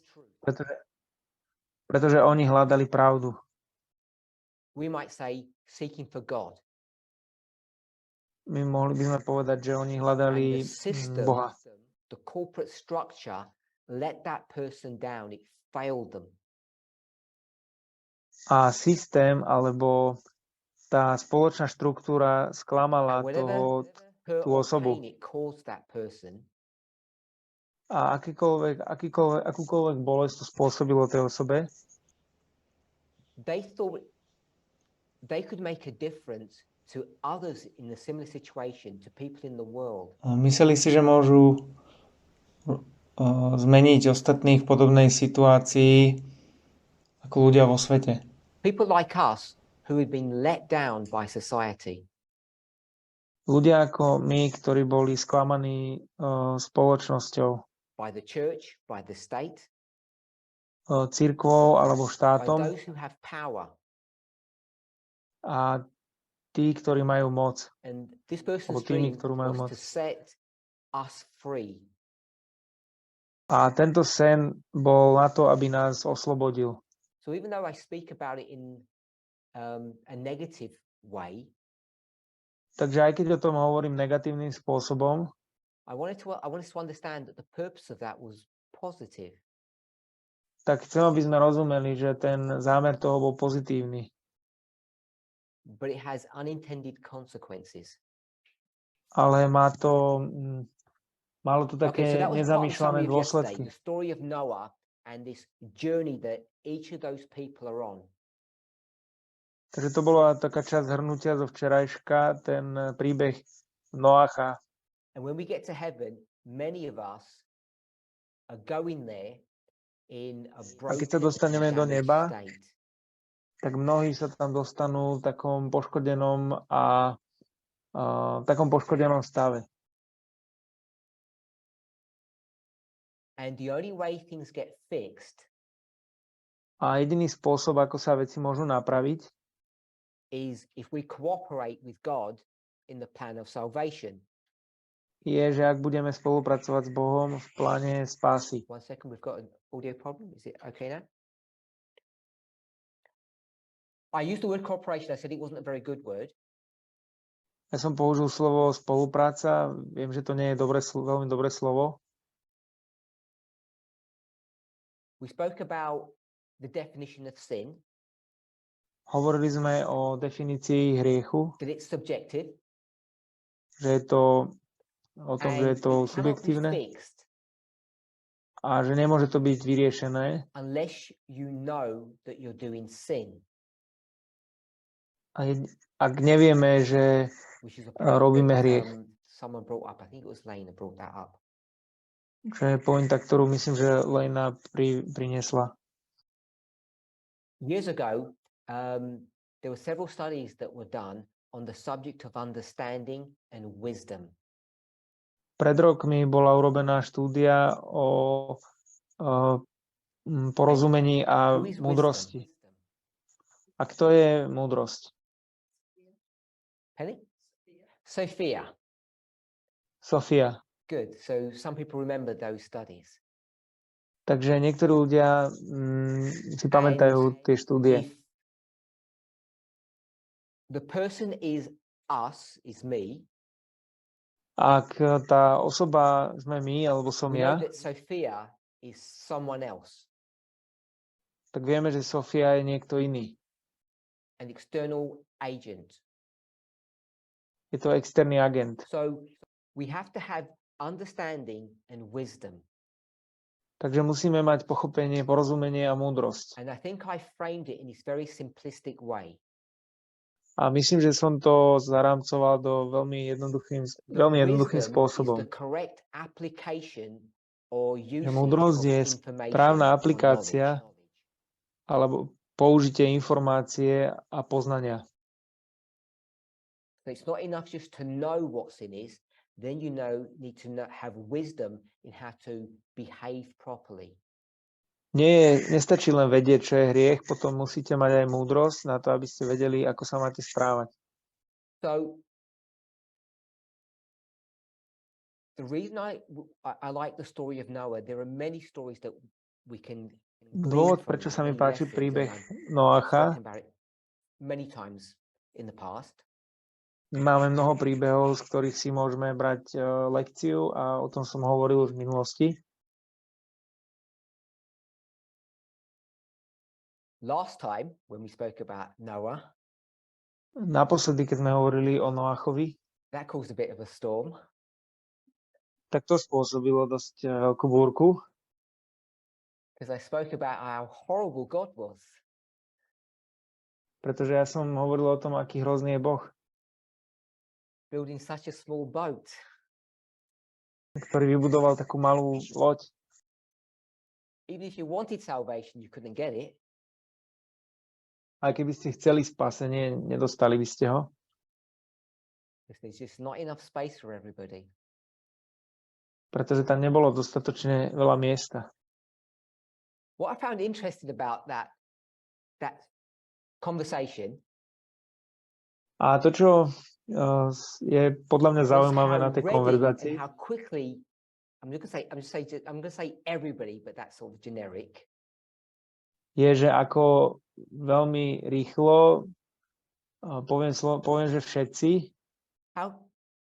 B: Pretože oni hľadali pravdu.
C: We might say seeking for God.
B: My mohli by sme povedať, že oni hľadali Boha.
C: The corporate structure let that person down. It failed them.
B: A systém alebo tá spoločná štruktúra sklamala tú osobu. A akúkoľvek bolesť to spôsobilo tej osobe,
C: they thought they could make a difference to others in a similar situation, to people in the world.
B: Mysleli si, že môžu zmeniť ostatných v podobnej situácii ako ľudia vo svete.
C: People like us who had been let down by society.
B: Ľudia ako my, ktorí boli sklamaní spoločnosťou.
C: By the church, by the state.
B: Cirkvou alebo štátom.
C: By those who have power.
B: A tí, ktorí majú moc.
C: And this person's dream was to set us free.
B: A tento sen bol na to, aby nás oslobodil.
C: So even though I speak about it in a negative way,
B: takže aj keď o tom hovorím negatívnym spôsobom,
C: I want us to understand that the purpose of that was positive.
B: Tak chcem, aby sme rozumeli, že ten zámer toho bol pozitívny.
C: But it has unintended consequences.
B: Ale malo to také nezamýšľané dôsledky.
C: The story of Noah and this journey that each of those people are on.
B: Takže to bola taká časť zhrnutia zo včerajška, ten príbeh Noacha.
C: And when we get to heaven, many of us are going there in a broken,
B: a keď sa dostaneme do neba, tak mnohí sa tam dostanú v takom poškodenom stave.
C: And the only way things get fixed
B: A jediný spôsob, ako sa veci môžu napraviť,
C: is if we cooperate with God in the plan of salvation.
B: je, že ak budeme spolupracovať s Bohom v pláne spásy.
C: 1 second, we've got an audio problem. Is it okay now? I used the word cooperation. I said it wasn't a very good word.
B: Ja som použil slovo spolupráca. Viem, že to nie je veľmi dobré slovo.
C: We spoke about the definition of sin,
B: Hovorili sme o definícii hriechu,
C: that it's subjective,
B: že je to o tom, že je
C: and
B: to
C: it cannot be
B: subjektívne
C: fixed
B: a že nemôže to byť vyriešené.
C: unless you know that you're doing sin,
B: A ak nevieme, že
C: which is a
B: robíme
C: point
B: hriech.
C: that someone brought up. I think it was Lena brought that up.
B: Čo je pointa, ktorú myslím, že Lena priniesla.
C: Years ago, there were several studies that were done on the subject of understanding and wisdom.
B: Pred rokmi bola urobená štúdia o porozumení a
C: Who is
B: múdrosti.
C: wisdom?
B: A kto je múdrosť?
C: Penny? Sophia.
B: Sofia.
C: Good. So some people remember those studies.
B: Takže niektorí ľudia si pamätajú tie štúdie.
C: If the person is us, is me,
B: Ak tá osoba sme my, alebo som
C: we know
B: ja,
C: that Sophia is someone else,
B: tak vieme, že Sofia je niekto iný.
C: an external agent.
B: Je to externý agent.
C: So we have to have understanding and wisdom.
B: Takže musíme mať pochopenie, porozumenie a múdrosť.
C: And I think I framed it in this very simplistic way.
B: A myslím, že som to zarámcoval do veľmi jednoduchým
C: Wisdom
B: spôsobom.
C: is the correct application or usage
B: múdrosť
C: of
B: je
C: information
B: správna
C: or
B: aplikácia
C: knowledge.
B: alebo použitie informácie a poznania.
C: So it's not enough just to know what sin is, then you need to have wisdom in how to behave properly.
B: Nestačí len vedieť, čo je hriech, potom musíte mať aj múdrosť na to, aby ste vedeli, ako sa máte správať.
C: So the reason I like the story of Noah, there are many stories that we can
B: Dôvod, prečo sa mi páči príbeh Noacha,
C: many times in the past.
B: máme mnoho príbehov, z ktorých si môžeme brať lekciu a o tom som hovoril už v minulosti.
C: Last time when we spoke about Noah,
B: Naposledy, keď sme hovorili o Noachovi,
C: that caused a bit of a storm.
B: tak to spôsobilo dosť veľkú búrku,
C: Because I spoke about how horrible God was.
B: pretože ja som hovoril o tom, aký hrozný je Boh,
C: Building such a small boat.
B: ktorý vybudoval takú malú loď.
C: Even if you wanted salvation, you couldn't get it.
B: Aj keby ste chceli spasenie, nedostali by ste ho,
C: Because there's just not enough space for everybody.
B: pretože tam nebolo dostatočne veľa miesta.
C: What I found interesting about that conversation
B: A to, čo je podľa mňa
C: was
B: zaujímavé
C: how
B: na tej
C: ready
B: konverzácii,
C: and how quickly, I'm going to say everybody, but that's sort of generic.
B: je, že ako veľmi rýchlo, poviem, že všetci,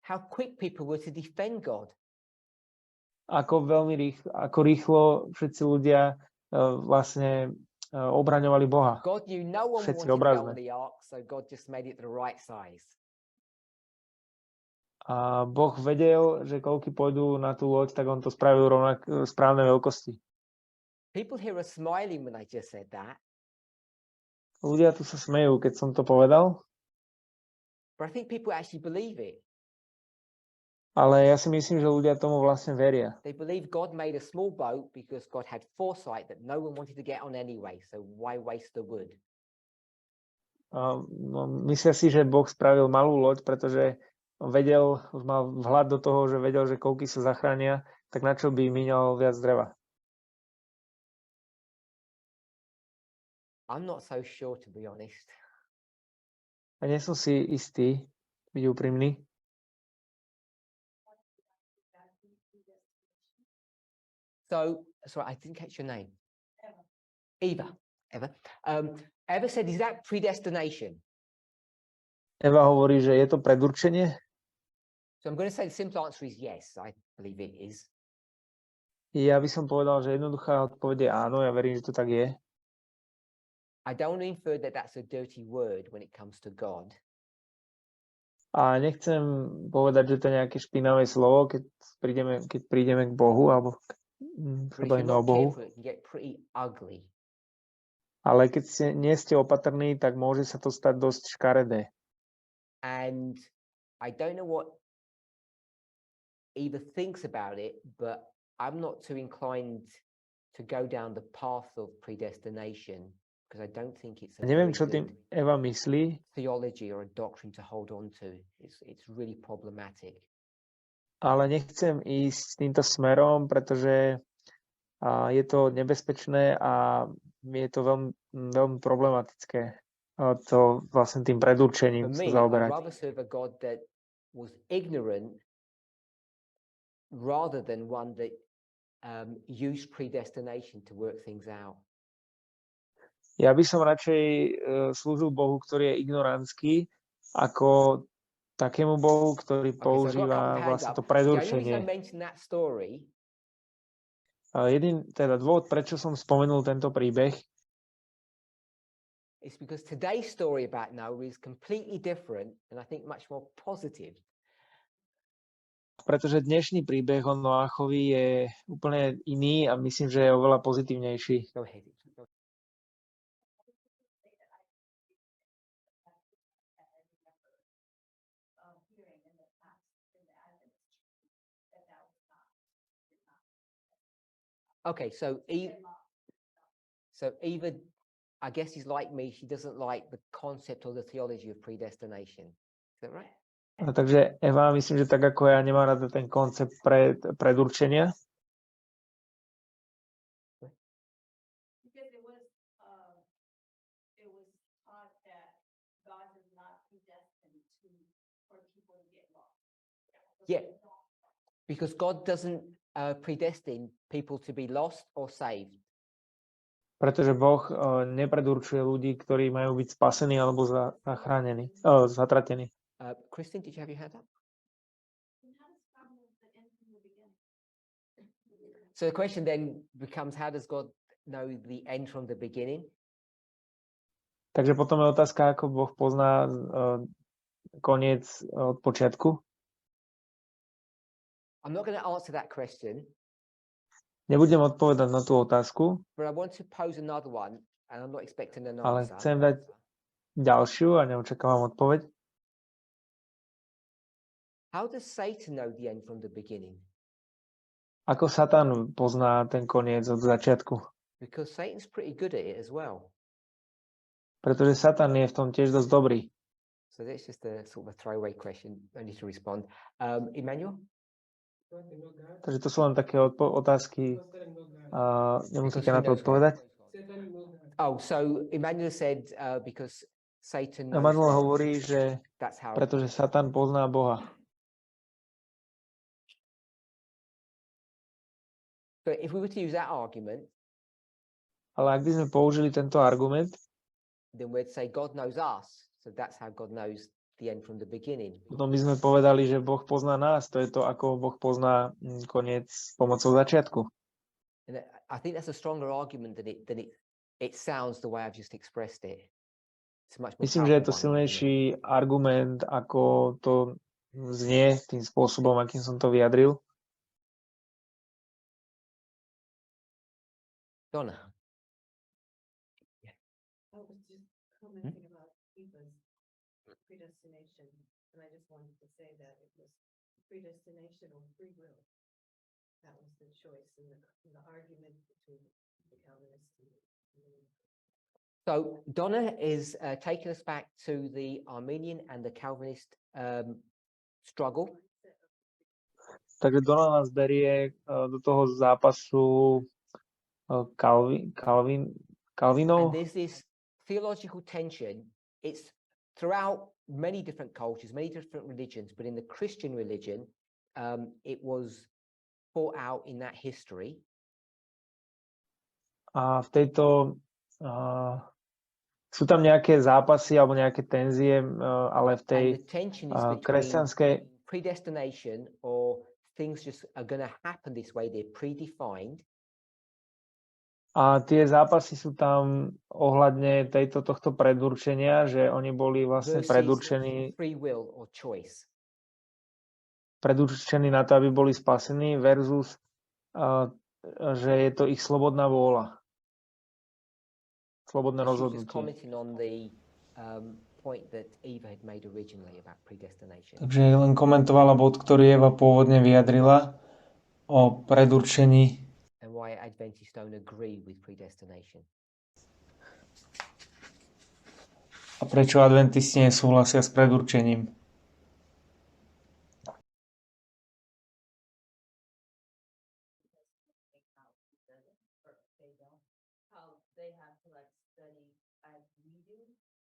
C: How quick people were to defend God.
B: ako rýchlo všetci ľudia vlastne obraňovali Boha.
C: God knew no one
B: Všetci
C: wanted to go
B: obrazme.
C: on the ark, so God just made it the right size.
B: A Boh vedel, že koľky pôjdu na tú loď, tak on to spravil správnej veľkosti.
C: People here are smiling when I just said that,
B: Ľudia tu sa smejú, keď som to povedal,
C: but I think people actually believe it.
B: ale ja si myslím, že ľudia tomu vlastne veria.
C: They believe God made a small boat because God had foresight that no one wanted to get on anyway, so why waste the wood?
B: Myslia si, že Boh spravil malú loď, pretože vedel, už mal vhľad do toho, že vedel, že koľky sa zachránia, tak na čo by míňal viac dreva?
C: I'm not so sure, to be honest.
B: A nie som si istý, byť úprimný.
C: So, sorry, I didn't catch your name. Eva. Eva said, is that predestination?
B: Eva hovorí, že je to predurčenie.
C: So I'm going to say the simple answer is yes, I believe it is.
B: Ja by som povedal, že jednoduchá odpoveď je áno, ja verím, že to tak je.
C: I don't want to infer that that's a dirty word when it comes to God.
B: A nechcem povedať, že to je nejaké špinavé slovo, keď prídeme k Bohu, alebo
C: But
B: sa
C: if you're
B: bavíme o
C: not
B: Bohu.
C: careful, it can get pretty ugly.
B: Ale keď nie ste opatrní, tak môže sa to stať dosť škaredé.
C: And I don't know what Eva thinks about it, but I'm not too inclined to go down the path of predestination because I don't think it's a
B: Neviem,
C: very
B: čo tým
C: good
B: Eva myslí,
C: theology or a doctrine to hold on to. It's really problematic.
B: ale nechcem ísť s týmto smerom, pretože je to nebezpečné a je to veľmi problematické to vlastne tým
C: For
B: predurčením
C: me,
B: sa
C: I'd
B: zaoberať.
C: rather serve a God that was ignorant rather than one that used predestination to work things out.
B: Ja by som radšej slúžil Bohu, ktorý je ignorantský, ako takému Bohu, ktorý
C: Okay, so I've got a couple
B: používa
C: of hands
B: vlastne
C: up.
B: to
C: The only reason I
B: predurčenie.
C: mentioned that story
B: Teda dôvod, prečo som spomenul tento príbeh,
C: is because today's story about Noah is completely different and I think much more positive.
B: pretože dnešný príbeh o Noáchovi je úplne iný a myslím, že je oveľa pozitívnejší.
C: Go ahead. Okay, so Eva, I guess is like me, she doesn't like the concept or the theology of predestination. Is that right?
B: Takže Eva, myslím, že tak ako ja nemá rada ten koncept predurčenia,
D: Because it was taught that God is not predestined for people to get lost.
C: Yeah, because God doesn't predestine people to be lost or saved.
B: pretože Boh nepredurčuje ľudí, ktorí majú byť spasení alebo zachránení, zatratení.
C: Kristen, did you have your hand up? So the question then becomes, how does God know the end from the beginning?
B: Takže potom je otázka, ako Boh pozná koniec od počiatku.
C: I'm not going to answer that question,
B: Nebudem odpovedať na tú otázku,
C: but I want to pose another one, and I'm not expecting an
B: ale
C: answer.
B: chcem dať ďalšiu a neočakávam odpoveď.
C: How does Satan know the end from the beginning?
B: Ako Satan pozná ten koniec od začiatku?
C: Because Satan's pretty good at it as well.
B: Pretože Satan je v tom tiež dosť dobrý.
C: So that's just a sort of a throwaway question. I need to respond. Emmanuel?
B: Takže to sú len také otázky a nemusíte
C: Because
B: na
C: he
B: to
C: knows God.
B: odpovedať.
C: Oh, so Emmanuel said because Satan knows
B: Emanuel
C: God,
B: hovorí, že
C: that's how.
B: pretože Satan pozná Boha.
C: But if we were to use that argument,
B: Ale ak by sme použili tento argument,
C: then we'd say God knows us. So that's how God knows the end from the beginning.
B: potom by sme povedali, že Boh pozná nás. To je to, ako Boh pozná koniec pomocou začiatku.
C: And I think that's a stronger argument than it sounds the way I've just expressed it. It's a much more
B: Myslím, že je to
C: powerful one, isn't it?
B: silnejší argument, ako to znie tým spôsobom, akým som to vyjadril.
C: Donna.
G: I was just commenting about Eva's predestination, and I just wanted to say that it was predestination or free will. That was the choice in the argument between the Calvinists and
C: So Donna is taking us back to the Arminian and the Calvinist struggle.
B: Takže Dona nás berie do toho zápasu Calvinov.
C: And there's this theological tension, it's throughout many different cultures, many different religions, but in the Christian religion, it was fought out in that history.
B: A v tejto sú tam nejaké zápasy alebo nejaké tenzie, ale v tej
C: And the tension is between
B: kresťanskej
C: predestination, or things just are going to happen this way, they're predefined.
B: a tie zápasy sú tam ohľadne tohto predurčenia, že oni boli vlastne
C: versus free will or choice.
B: predurčení na to, aby boli spasení versus že je to ich slobodná vôľa. Slobodné
C: She was just
B: rozhodnutie.
C: commenting on the point that Eva had made originally about predestination.
B: Takže len komentovala bod, ktorý Eva pôvodne vyjadrila o predurčení.
C: And why Adventists don't agree with predestination.
B: A prečo adventisti nesúhlasia s predurčením?
G: How they have to like study as we do.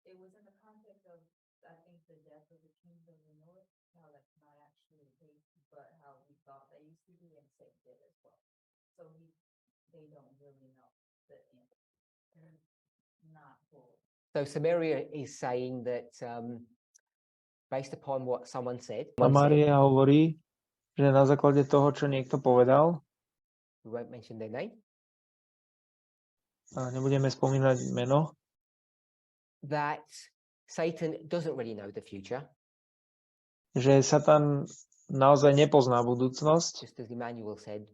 G: It was in the context of, I think, the death of the kings of the north, how that's not actually the case, but how we thought they used to be, and Satan did as well. So they don't really know the end. They're not full.
C: So Samaria is saying that based upon what someone said,
B: Maria hovorí, že na základe toho, čo niekto povedal,
C: we won't mention their name,
B: a nebudeme spomínať meno,
C: that Satan doesn't really know the future.
B: že Satan naozaj nepozná budúcnosť.
C: Just as Emmanuel said,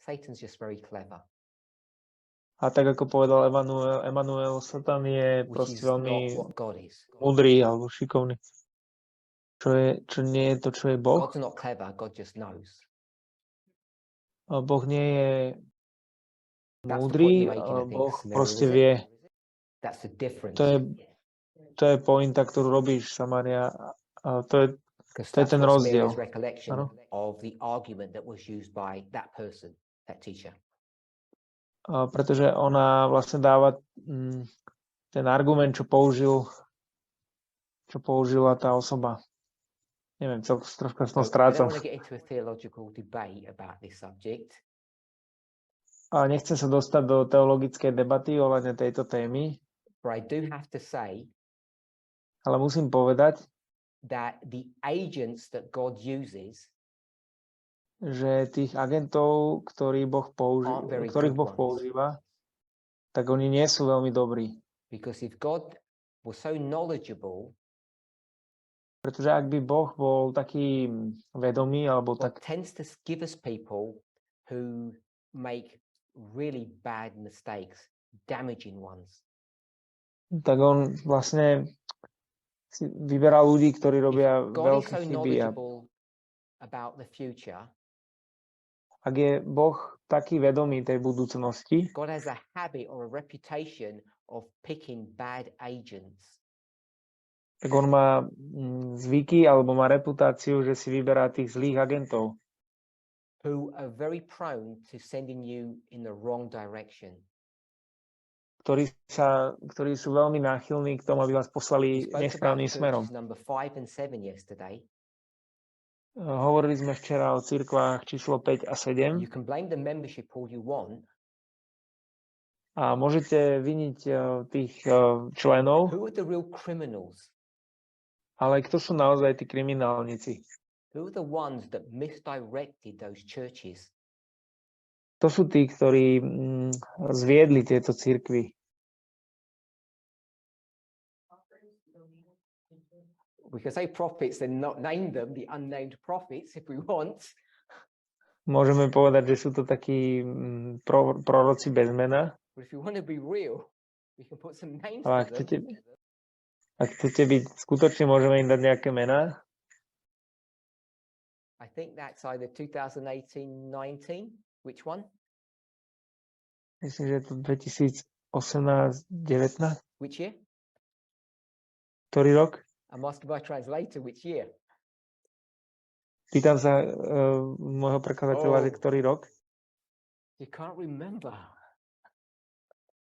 C: Satan's just very clever.
B: A tak ako povedal Emanuel, Satan je
C: Which
B: proste
C: is not
B: veľmi
C: what God is.
B: múdry alebo šikovný. Čo nie je to, čo je Boh.
C: God's not clever, God just knows.
B: A Boh nie je
C: That's the point
B: múdry,
C: you're making, I think,
B: Boh
C: Samaria,
B: proste
C: is it?
B: vie.
C: That's the difference.
B: To je pointa, ktorú robíš, Samaria. A to je
C: Because
B: to je
C: that's
B: ten
C: what
B: rozdiel.
C: Samaria's recollection
B: Áno.
C: of the argument that was used by that person, that teacher.
B: Pretože ona vlastne dáva ten argument, čo použila tá osoba. Neviem, troška som
C: So I don't
B: strácam.
C: want to get into a theological debate about this subject,
B: A nechcem sa dostať do teologickej debaty ohľadne tejto témy,
C: but I do have to say
B: ale musím povedať,
C: that the agents that God uses
B: že tých agentov, ktorých Boh
C: ones.
B: používa, tak oni nie sú veľmi dobrí.
C: Because if God was so knowledgeable,
B: Pretože ak by Boh bol taký vedomý, alebo
C: God
B: tak,
C: tends to give us people who make really bad mistakes, damaging ones.
B: tak on vlastne si vyberá ľudí, ktorí robia
C: If God is
B: veľké
C: so
B: chyby. A
C: knowledgeable about the future,
B: ak je Boh taký vedomý tej budúcnosti,
C: God has a habit or a reputation of picking bad agents.
B: tak on má zvyky alebo má reputáciu, že si vyberá tých zlých agentov,
C: Who are very prone to sending you in the wrong direction.
B: ktorí sú veľmi náchylní k tomu, aby vás
C: We
B: poslali
C: spoke about
B: nesprávnym smerom.
C: churches number 5 and 7 yesterday.
B: Hovorili sme včera o cirkvách číslo 5 a 7
C: You can blame the membership all you want.
B: a môžete viniť tých členov,
C: Who are the real criminals?
B: ale kto sú naozaj tí kriminálnici?
C: Who are the ones that misdirected those churches?
B: To sú tí, ktorí zviedli tieto cirkvy.
C: We can say prophets and not name them, the unnamed prophets, if we want.
B: Môžeme povedať, že sú to takí proroci bez mena.
C: But if you want to be real, we can put some names
B: Ale
C: to them.
B: ak chcete byť skutočne, môžeme im dať nejaké mená.
C: I think that's either 2018-19. Which one?
B: Myslím, že je to 2018-19.
C: Which year?
B: Ktorý rok?
C: I'm asking my translator which year.
B: Pýtam sa môjho prekladateľa, že ktorý rok?
C: You can't remember.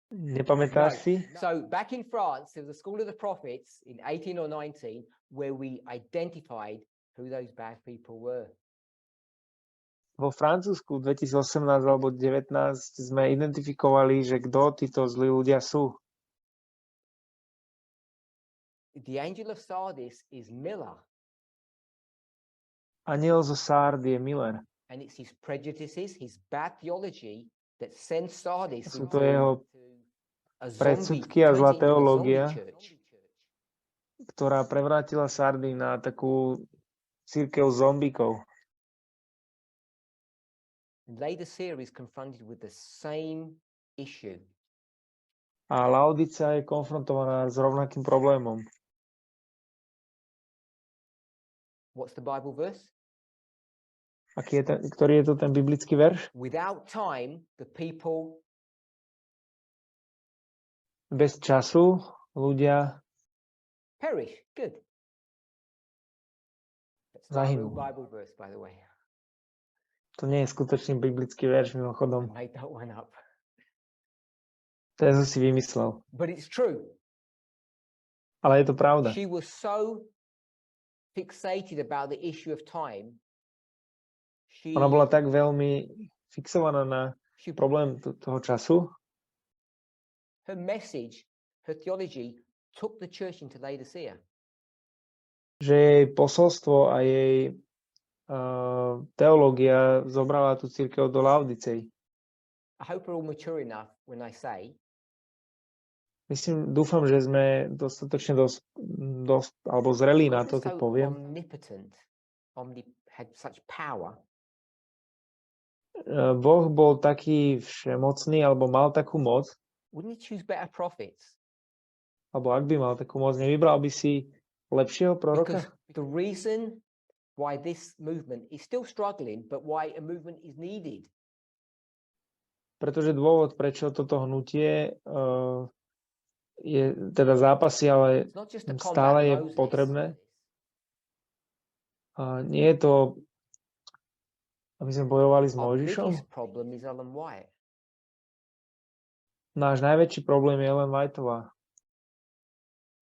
B: Nepamätáš
C: No.
B: si?
C: So back in France, there was a school of the prophets in 18 or 19 where we identified who those bad people were.
B: Vo Francúzsku 2018 alebo 2019 sme identifikovali, že kto títo zlí ľudia sú.
C: The angel of Sardis is Miller,
B: Aniel zo Sárd je Miller.
C: and it's his prejudices, his bad theology that sends Sardis
B: Sú
C: into
B: to jeho
C: a zombie,
B: predsudky a zlá
C: turns it into a zombie
B: teológia,
C: church.
B: ktorá prevrátila Sardy na takú cirkev zombíkov.
C: Laodicea is confronted with the same issue.
B: A Laodicea je konfrontovaná s rovnakým problémom.
C: What's the Bible verse?
B: Ktorý je to ten biblický verš?
C: Without time, the people
B: Bez času ľudia
C: perish. Good. That's not a
B: zahynú.
C: real Bible verse, by the way.
B: To nie je skutočný biblický verš,
C: I
B: mimochodom.
C: made that one up.
B: To je si vymyslel.
C: But it's true.
B: Ale je to pravda.
C: She was so fixated about the issue of time.
B: Ona bola tak veľmi fixovaná na
C: She
B: problém toho času,
C: her message, her theology took the church into Laodicea.
B: že jej posolstvo a jej teológia zobrala tú cirkev do Laodicei.
C: I hope we're all mature enough when I say
B: Dúfam, že sme dostatočne alebo zrelí na
C: God
B: to,
C: was
B: keď
C: so
B: poviem.
C: omnipotent, had such power.
B: Boh bol taký všemocný, alebo mal takú moc,
C: Wouldn't he choose better prophets?
B: alebo ak by mal takú moc, nevybral by si lepšieho
C: Because
B: proroka?
C: the reason why this movement is still struggling, but why a movement is needed,
B: Pretože dôvod, prečo toto hnutie je teda zápasy, ale
C: it's not just to
B: stále
C: combat
B: je
C: Moses.
B: potrebné. Nie je to, aby sme bojovali s
C: Our
B: Mojžišom.
C: biggest problem is Ellen White.
B: Náš najväčší problém je Ellen Whiteová.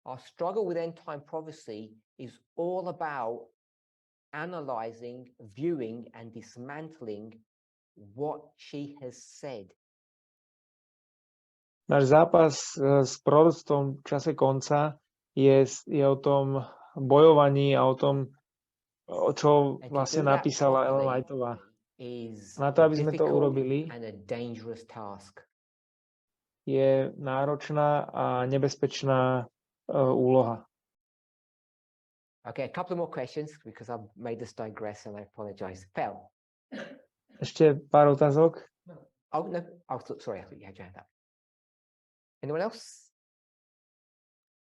C: Our struggle with end time prophecy is all about analyzing, viewing, and dismantling what she has said.
B: Náš zápas s proroctvom v čase konca je o tom bojovaní a o tom, čo
C: And to
B: vlastne
C: do that
B: napísala Ellen
C: properly
B: Whiteová.
C: is
B: Na to,
C: a
B: aby sme to
C: difficult
B: urobili,
C: and a dangerous task.
B: je náročná a nebezpečná úloha.
C: Okay, a couple more questions because I've made us digress and I apologize. Phil.
B: Ešte pár otázok.
C: Oh, no. Oh, sorry. I thought you had your hand up. Anyone else?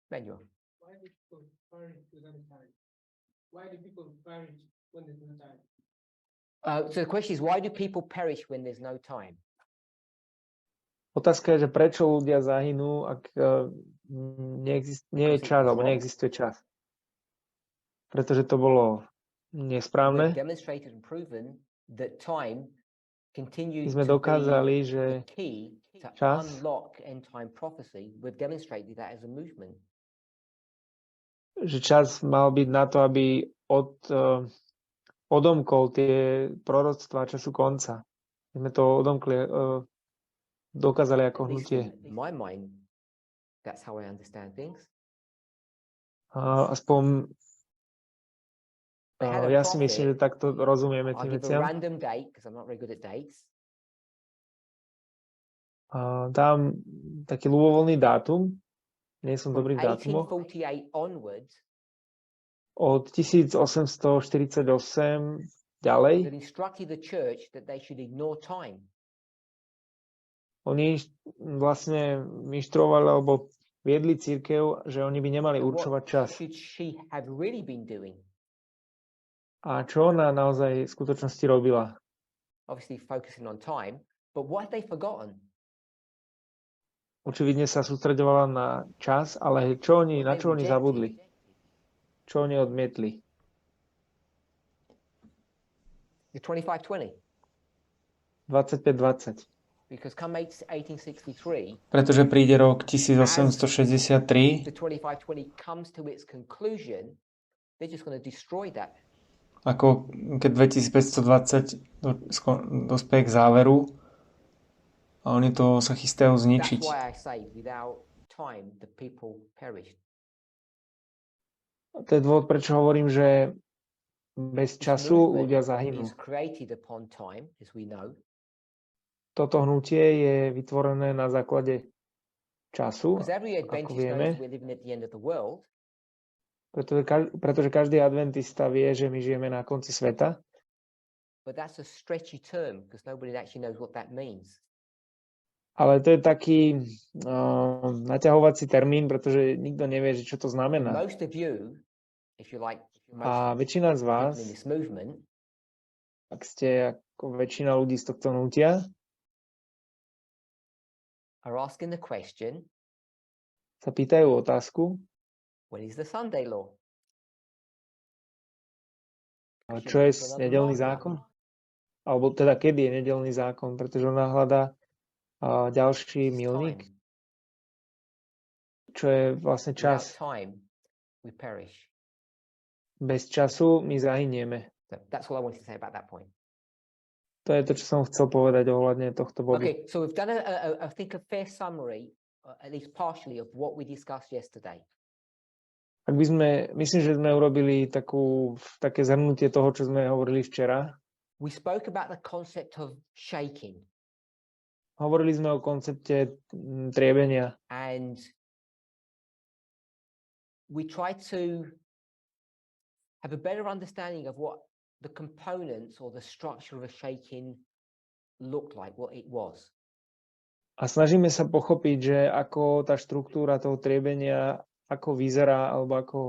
C: Manuel.
H: Why do people perish without time? Why do people perish when there's no time?
C: So the question is, why do people perish when there's no time?
B: Otázka je, že prečo ľudia zahynú, ak nie je čas, alebo neexistuje čas. Pretože to bolo nesprávne.
C: We've demonstrated and proven that time continues
B: My sme
C: to
B: dokázali,
C: be
B: že
C: the key to
B: čas
C: unlock end time prophecy. We've demonstrated that as a movement.
B: že čas mal byť na to, aby odomkol tie proroctvá času konca. My sme to odomkli, dokázali ako
C: At least
B: hnutie.
C: in my mind, that's how I understand things.
B: Aspoň
C: They had a
B: ja si myslím, že
C: prophet.
B: takto rozumieme
C: I'll
B: tým
C: give a
B: veciam.
C: random date because I'm not very good at dates.
B: Dám taký ľubovoľný dátum. Nie som
C: From
B: dobrý v dátumoch.
C: 1848 onwards,
B: Od 1848 ďalej.
C: that instructed the church that they should ignore time.
B: Oni vlastne inštruovali alebo viedli cirkev, že oni by nemali
C: And
B: určovať
C: what
B: čas.
C: should she have really been doing?
B: A čo ona naozaj v skutočnosti robila?
C: Obviously focusing on time, but what have they forgotten?
B: Očividne sa sústreďovala na čas, ale na čo oni zabudli? Čo oni odmietli?
C: The 25-20.
B: 25-20.
C: Because come 1863,
B: Pretože príde rok
C: the
B: 1863,
C: 2520 comes to its conclusion, they're just going to destroy that.
B: ako keď 2520 dospeje k záveru a oni to sa chystajú
C: That's
B: zničiť.
C: why I say without time the people perished.
B: To je dôvod, prečo hovorím, že bez
C: This
B: času
C: movement
B: ľudia zahynú.
C: is created upon time, as we know,
B: Toto hnutie je vytvorené na základe času,
C: because every
B: ako
C: Adventist knows
B: vieme,
C: we're living at the end of the world.
B: pretože každý adventista vie, že my žijeme na konci sveta,
C: But that's a stretchy term because nobody actually knows what that means.
B: ale to je taký naťahovací termín, pretože nikto nevie, že čo to
C: And
B: znamená.
C: most of you, if you like, if you're
B: A
C: most
B: väčšina z vás,
C: people in this movement,
B: ak ste ako väčšina ľudí z tohto hnutia,
C: are asking the question,
B: sa pýtajú otázku,
C: when is the Sunday law?
B: čo je nedeľný zákon? Alebo teda kedy je nedeľný zákon, pretože ona hľadá ďalší
C: It's
B: milník,
C: time.
B: čo je vlastne
C: Without
B: čas.
C: time, we perish.
B: Bez času my zahynieme.
C: So that's all I wanted to say about that point.
B: To je to, čo som chcel povedať ohľadne tohto bodu.
C: Okay, so we've done I think a fair summary, at least partially, of what we discussed yesterday.
B: Ak by sme, myslím, že sme urobili také zhrnutie toho, čo sme hovorili včera.
C: We spoke about the concept of shaking,
B: Hovorili sme o koncepte triebenia
C: and we tried to have a better understanding of what the components or the structure of a shaking looked like, what it was.
B: a snažíme sa pochopiť, že ako tá štruktúra toho triebenia, ako vyzerá, alebo ako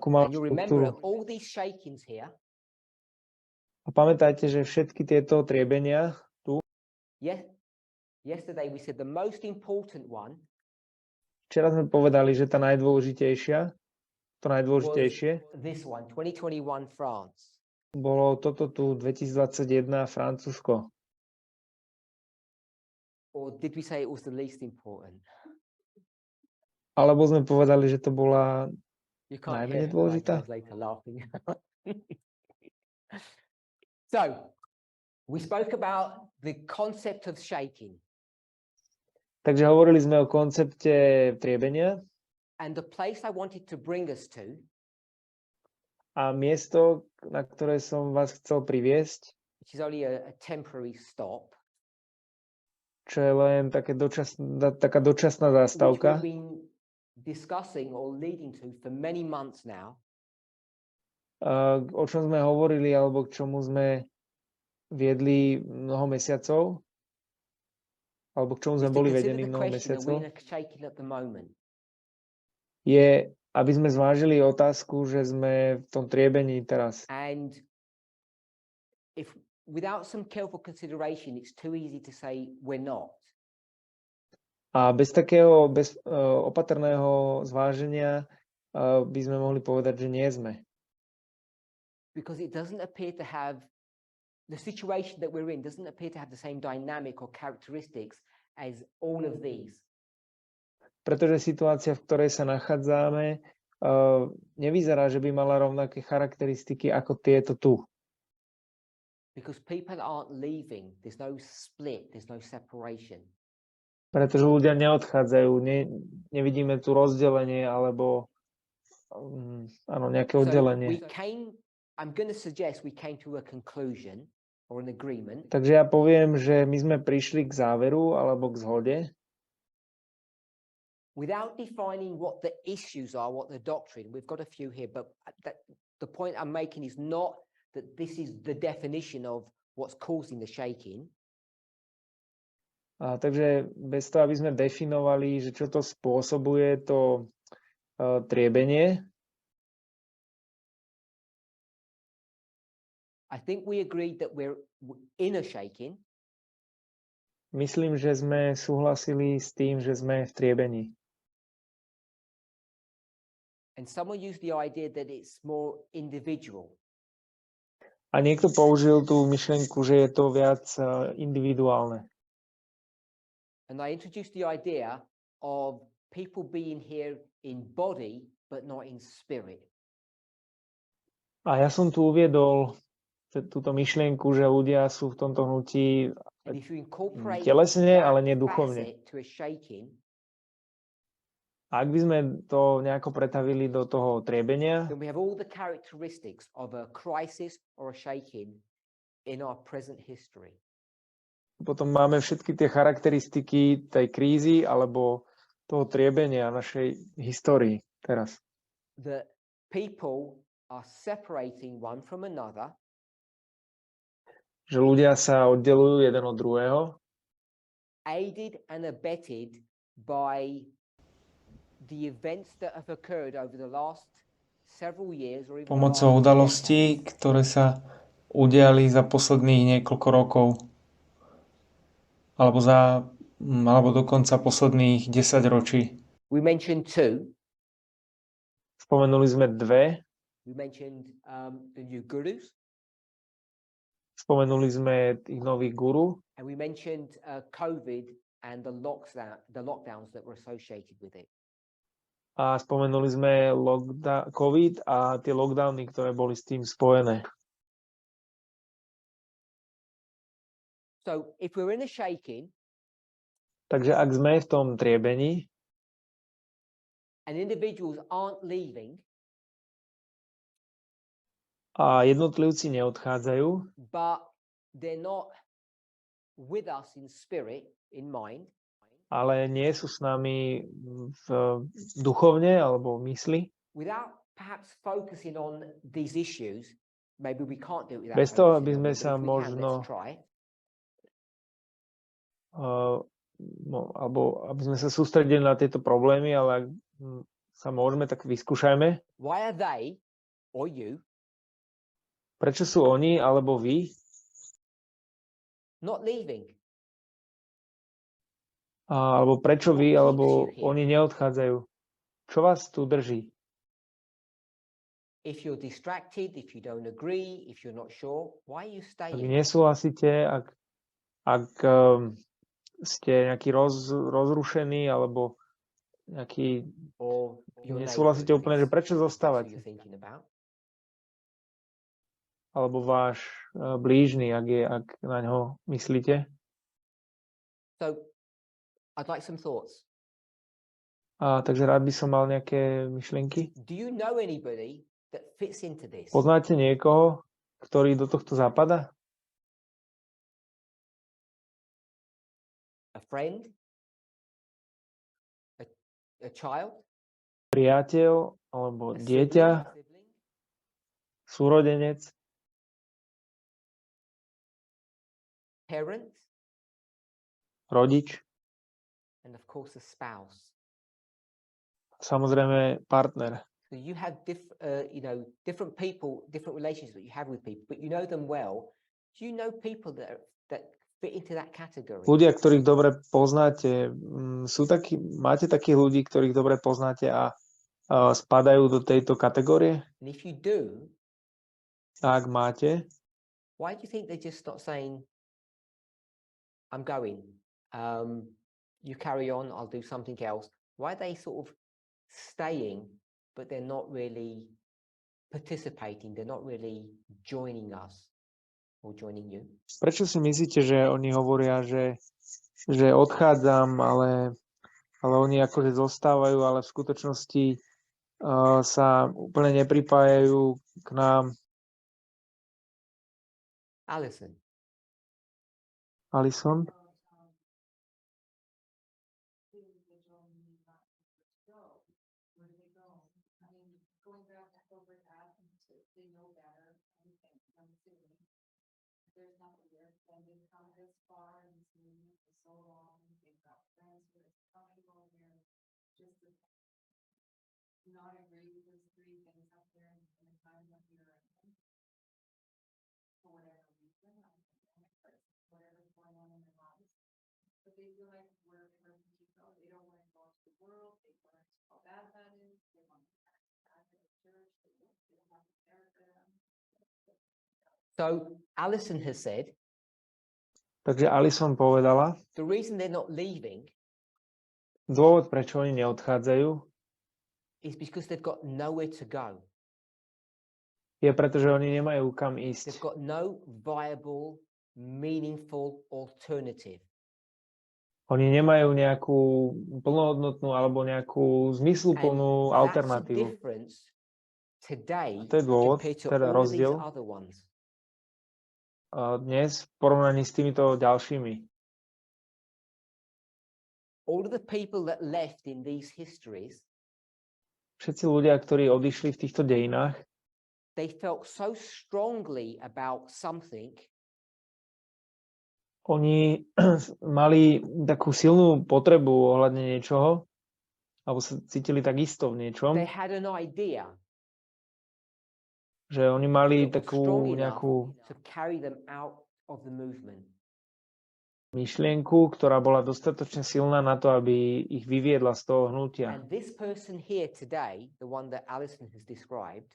B: má
C: And you remember
B: štruktúru.
C: all these shakings here,
B: A pamätajte, že všetky tieto triebenia tu,
C: yesterday we said the most important one
B: včera sme povedali, že to najdôležitejšie
C: this one, 2021 France.
B: bolo toto tu 2021 Francúzsko.
C: Or did we say it was the least important?
B: Alebo sme povedali, že to bola
C: You can't
B: najmenej
C: hear my
B: dôležitá.
C: translator laughing. So, we spoke about the concept of shaking
B: Takže hovorili sme o koncepte triebenia
C: and the place I wanted to bring us to
B: a miesto, na ktoré som vás chcel priviesť,
C: which is only a temporary stop,
B: čo je len taká dočasná
C: which
B: zástavka,
C: we've been discussing or leading to for many months now,
B: o čom sme hovorili alebo k čomu sme viedli mnoho mesiacov, alebo k čomu
C: is
B: sme
C: to
B: boli
C: consider
B: vedení
C: the
B: mnoho
C: question that we're
B: mesiacov,
C: in a shaking at the moment.
B: je, aby sme zvážili otázku, že sme v tom triebení teraz.
C: And if without some careful consideration, it's too easy to say we're not.
B: A bez takého opatrného zváženia by sme mohli povedať, že nie sme.
C: Because it doesn't appear to have the situation that we're in doesn't appear to have the same dynamic or characteristics as all of these.
B: Pretože situácia, v ktorej sa nachádzame, nevyzerá, že by mala rovnaké charakteristiky ako tieto tu.
C: Because people aren't leaving, there's no split, there's no separation.
B: Pretože ľudia neodchádzajú, nevidíme tu rozdelenie alebo nejaké
C: So
B: oddelenie.
C: I'm going to suggest we came to a conclusion or an agreement.
B: Takže ja poviem, že my sme prišli k záveru alebo k zhode,
C: Without defining what the issues are, what the doctrine, we've got a few here, but the point I'm making is not that this is the definition of what's causing the shaking.
B: takže bez toho, aby sme definovali, že čo to spôsobuje to triebenie,
C: I think we agreed that we're in a shaking.
B: myslím, že sme súhlasili s tým, že sme v triebení.
C: And someone used the idea that it's more individual.
B: A niekto použil tú myšlienku, že je to viac individuálne.
C: And I introduced the idea of people being here in body, but not in spirit.
B: A ja som tu uviedol túto myšlienku, že ľudia sú v tomto hnutí
C: And if you incorporate
B: telesne,
C: that
B: ale nie duchovne.
C: facet to a shaking,
B: A ak by sme to nejako pretavili do toho triebenia,
C: then we have all the characteristics of a crisis or a shaking in our present history.
B: potom máme všetky tie charakteristiky tej krízy alebo toho triebenia našej histórii teraz.
C: That people are separating one from another,
B: Že ľudia sa oddelujú jeden od druhého,
C: aided and abetted by the events that have occurred over the last several years or even
B: pomocou
C: last
B: udalostí,
C: decades.
B: ktoré sa udiali za posledných niekoľko rokov alebo dokonca posledných 10 ročí.
C: We mentioned two.
B: Spomenuli sme dve,
C: We mentioned the new gurus,
B: spomenuli sme tých nových guru
C: and we mentioned COVID and the lockdowns that were associated with it.
B: a spomenuli sme COVID a tie lockdowny, ktoré boli s tým spojené.
C: So if we're in a shaking,
B: Takže ak sme v tom triebení
C: and individuals aren't leaving,
B: a jednotlivci neodchádzajú,
C: but they're not with us in spirit, in mind,
B: ale nie sú s nami duchovne alebo v mysli,
C: without perhaps focusing on these issues, maybe we can't do it without
B: bez toho, aby
C: focusing
B: sme
C: on it,
B: sa
C: but if we can,
B: možno
C: let's try.
B: alebo aby sme sa sústredili na tieto problémy, ale ak sa môžeme, tak vyskúšajme.
C: Why are they or you
B: Prečo sú oni alebo vy
C: not leaving?
B: alebo prečo vy alebo oni neodchádzajú? Čo vás tu drží?
C: If you're distracted, if you don't agree, if you're not sure, why are you
B: Ak
C: staying?
B: nesúhlasíte, ak ste nejaký rozrušení alebo nejaký
C: Or your
B: nesúhlasíte
C: neighbour,
B: úplne, že prečo
C: if that's who
B: zostávate?
C: you're thinking about.
B: Alebo váš blížny, ak na ňo myslíte.
C: So I'd like some thoughts.
B: Takže rád by som mal nejaké myšlienky.
C: Do you know anybody that fits into this?
B: Poznáte niekoho, ktorý do tohto zapadá?
C: A friend? A child?
B: Priateľ alebo
C: A
B: dieťa,
C: sibling?
B: súrodenec,
C: Parent?
B: rodič,
C: And of course a spouse.
B: samozrejme partner.
C: So you have different people, different relationships that you have with people, but you know them well. Do you know people that fit into that category?
B: Ľudia, ktorých dobre poznáte, máte takých ľudí, ktorých dobre poznáte a spadajú do tejto kategórie?
C: And if you do,
B: A ak máte,
C: why do you think they're just not saying, I'm going, you carry on, I'll do something else? Why are they sort of staying, but they're not really participating, they're not really joining us or joining you?
B: prečo si myslíte, že oni hovoria, že odchádzam, ale oni akože zostávajú, ale v skutočnosti sa úplne nepripájajú k nám?
C: Alison.
B: Alison?
D: There's nothing there, and they've come this far and this movement for so long, they've got friends who are comfortable here, just to not agree with those three things up there in the time that we were in. For whatever reason, whatever's going on in their lives. But they feel like we're people, they don't want to go to the world, they don't want to how bad that is, they want to back to the church, they don't have to care for them.
C: So Alison has said
B: Takže Alison povedala,
C: the reason they're not leaving
B: dôvod, prečo oni neodchádzajú,
C: is because they've got nowhere to go.
B: je preto, že oni nemajú kam
C: They've
B: ísť.
C: got no viable, meaningful alternative.
B: Oni nemajú nejakú plnohodnotnú alebo nejakú zmysluplnú
C: That's a
B: alternatívu.
C: difference today
B: To je dôvod,
C: compared to
B: teda
C: all of these
B: rozdiel
C: other ones.
B: dnes v porovnaní s týmito ďalšími.
C: All of the people that left in these histories,
B: Všetci ľudia, ktorí odišli v týchto dejinách,
C: they felt so strongly about something
B: oni mali takú silnú potrebu ohľadne niečoho, alebo sa cítili tak isto v niečom,
C: they had an idea
B: že oni mali
C: that was
B: takú
C: strong enough
B: nejakú
C: to carry them out of the movement.
B: myšlienku, ktorá bola dostatočne silná na to, aby ich vyviedla z toho hnutia.
C: And this person here today, the one that Alison has described,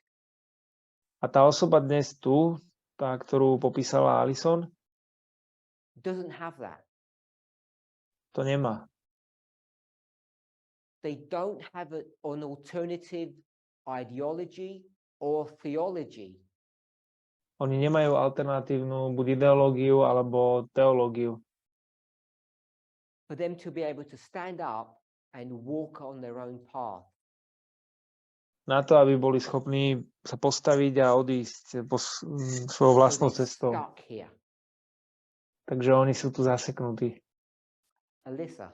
B: A tá osoba dnes tu, tá, ktorú popísala Alison,
C: doesn't have that.
B: to nemá.
C: They don't have an alternative ideology or theology.
B: Oni nemajú alternatívnu buď ideológiu alebo teológiu.
C: For them to be able to stand up and walk on their own path.
B: Na to, aby boli schopní sa postaviť a odísť svojou vlastnou
C: So they're
B: cestou.
C: stuck here.
B: Takže oni sú tu zaseknutí.
C: Alyssa,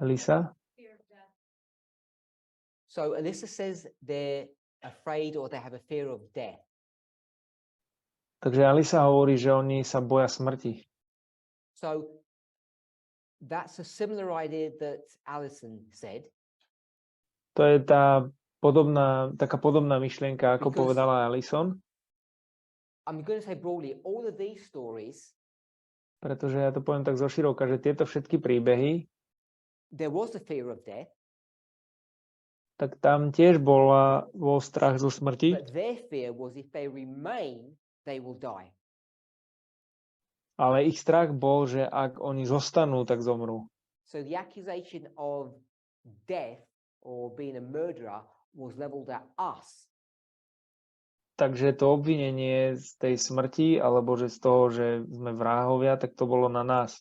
B: Lisa?
D: Fear of death.
C: so Alyssa says they're afraid or they have a fear of death.
B: Takže Alisa hovorí, že oni sa boja smrti.
C: So that's a similar idea that Alison said.
B: To je taká podobná myšlienka, ako
C: Because-
B: povedala Alison,
C: I'm going to say broadly, all of these stories,
B: pretože ja to poviem tak zoširoka, že tieto všetky príbehy,
C: there was a fear of death,
B: tak tam tiež bol strach zo smrti,
C: but their fear was if they remain, they will die.
B: ale ich strach bol, že ak oni zostanú, tak zomrú.
C: So the accusation of death or being a murderer was leveled at us.
B: Takže to obvinenie z tej smrti, alebo že z toho, že sme vrahovia, tak to bolo na nás.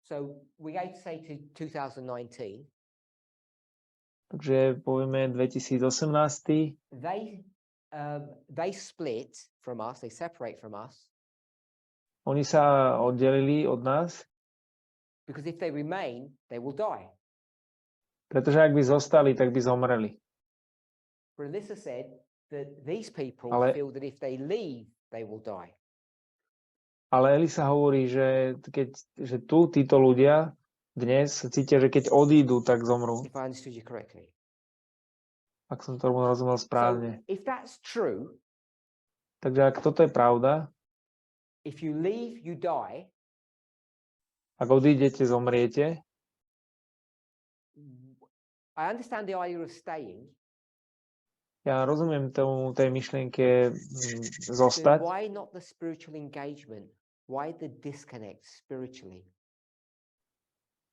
C: So we go to say to 2019,
B: Takže povieme 2018,
C: they split from us, they separate from us,
B: oni sa oddelili od nás,
C: because if they remain, they will die.
B: pretože ak by zostali, tak by zomreli.
C: But Alyssa said that these people
B: Ale-
C: feel that if they leave, they will die.
B: Ale Elisa hovorí, že tu títo ľudia dnes cítia, že keď odídu, tak zomrú.
C: If I understood you correctly.
B: Ak som tomu rozumel správne.
C: So if that's true,
B: Takže ak toto je pravda,
C: if you leave, you die,
B: ak odídete, zomriete,
C: I understand the idea of staying,
B: ja rozumiem tej myšlienke
C: then
B: zostať,
C: why not the spiritual engagement? Why the disconnect spiritually?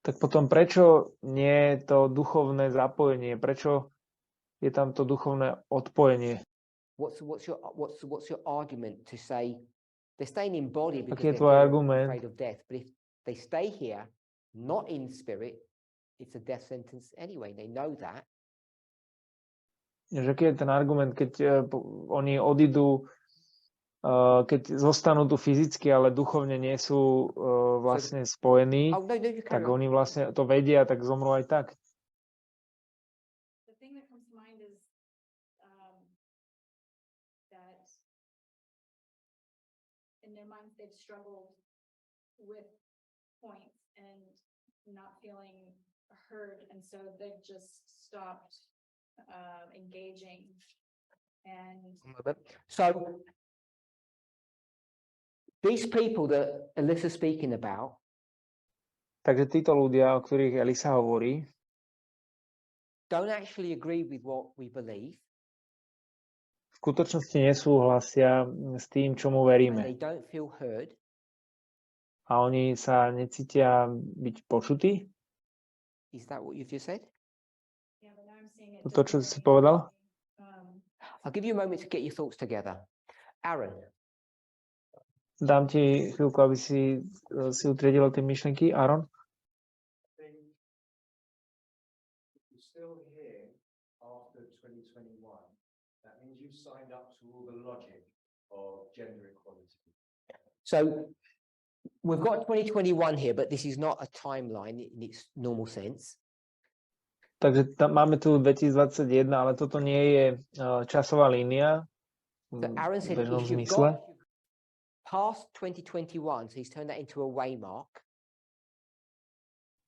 B: tak potom prečo nie je to duchovné zapojenie? Prečo je tam to duchovné odpojenie?
C: What's your argument to say they're staying in body because
B: Aký je
C: they're
B: tvoj
C: fearing-
B: argument?
C: afraid of death, but if they stay here, not in spirit, it's a death sentence anyway. They know that.
B: Že aký je ten argument, keď oni odídu, keď zostanú tu fyzicky, ale duchovne nie sú vlastne spojení,
C: Oh no, you
B: tak
C: carry on.
B: oni vlastne to vedia, tak zomrú aj tak.
D: The thing that comes to mind is, that in their minds, they've struggled with points and not feeling heard, and so they've just stopped, engaging. And
C: So these people that Alyssa's speaking about,
B: Takže títo ľudia, o ktorých Elisa hovorí,
C: don't actually agree with what we believe,
B: skutočnosti nesúhlasia s tým, čomu
C: and
B: veríme.
C: they don't feel heard,
B: A oni sa necítia byť počutí.
C: is that what you've just said?
D: Yeah, but I'm seeing it.
B: To, čo si povedal?
C: I'll give you a moment to get your thoughts together. Aaron,
B: Dám ti chvíľku, aby si utriedil tie myšlenky. Aaron?
A: think if you're still here after 2021, that means you've signed up to all the logic of gender equality.
C: so we've got 2021 here, but this is not a timeline in its normal sense.
B: Takže máme tu 2021, ale toto nie je časová línia
C: So
B: v
C: Aaron said,
B: bežnom
C: if you've
B: zmysle.
C: got past 2021, so he's turned that into a way mark,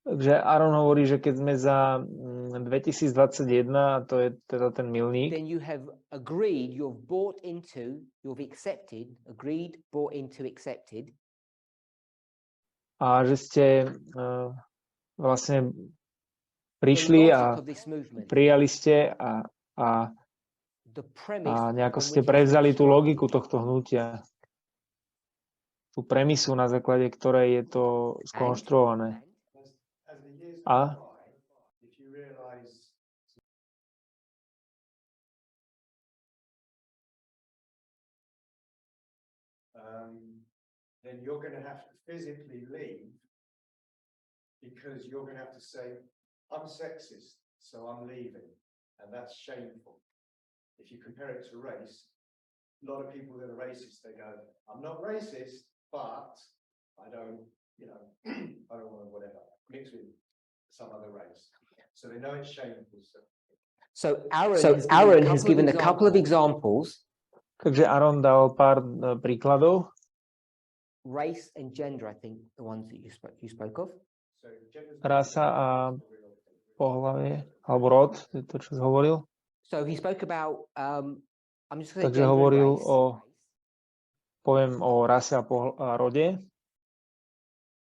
B: Takže Aaron hovorí, že keď sme za 2021, a to je teda ten milník,
C: then you have agreed, you've bought into, you've accepted, agreed, bought into, accepted,
B: a že ste vlastne
C: the
B: prišli
C: logic
B: a
C: of this movement,
B: prijali ste a
C: the premise
B: nejako
C: on
B: ste
C: which it's
B: prevzali tú
C: constructed.
B: logiku tohto hnutia. Tú premisu, na základe ktorej je to skonštruované.
A: As the years
B: A?
A: go by, if you realize then you're going to have to physically leave because you're going to have to say, I'm sexist, so I'm leaving. And that's shameful. If you compare it to race, a lot of people that are racist, they go, I'm not racist, but I don't, I don't want to whatever, mix with some other race. So they know it's shameful.
C: So Aaron has given a couple of examples,
B: Takže Aaron dal pár príkladov.
C: race and gender, I think, the ones that you spoke of.
A: So gender's
B: Rasa a pohlavie, alebo rod, je to, čo hovoril.
C: So he spoke about, I'm just going to say
B: Takže
C: gender and
B: hovoril
C: race.
B: poviem o rase a rode.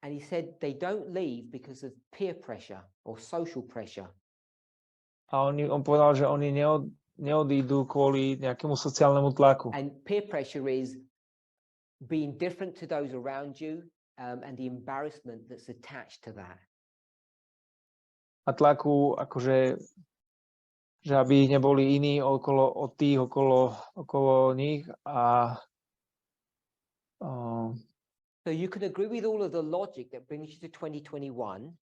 C: And he said they don't leave because of peer pressure or social pressure.
B: A on povedal, že oni neodídu kvôli nejakému sociálnemu tlaku.
C: And peer pressure is being different to those around you, and the embarrassment that's attached to that.
B: A tlaku, akože, že aby neboli iní od tých okolo nich a
C: So you can agree with all of the logic that brings you to 2021.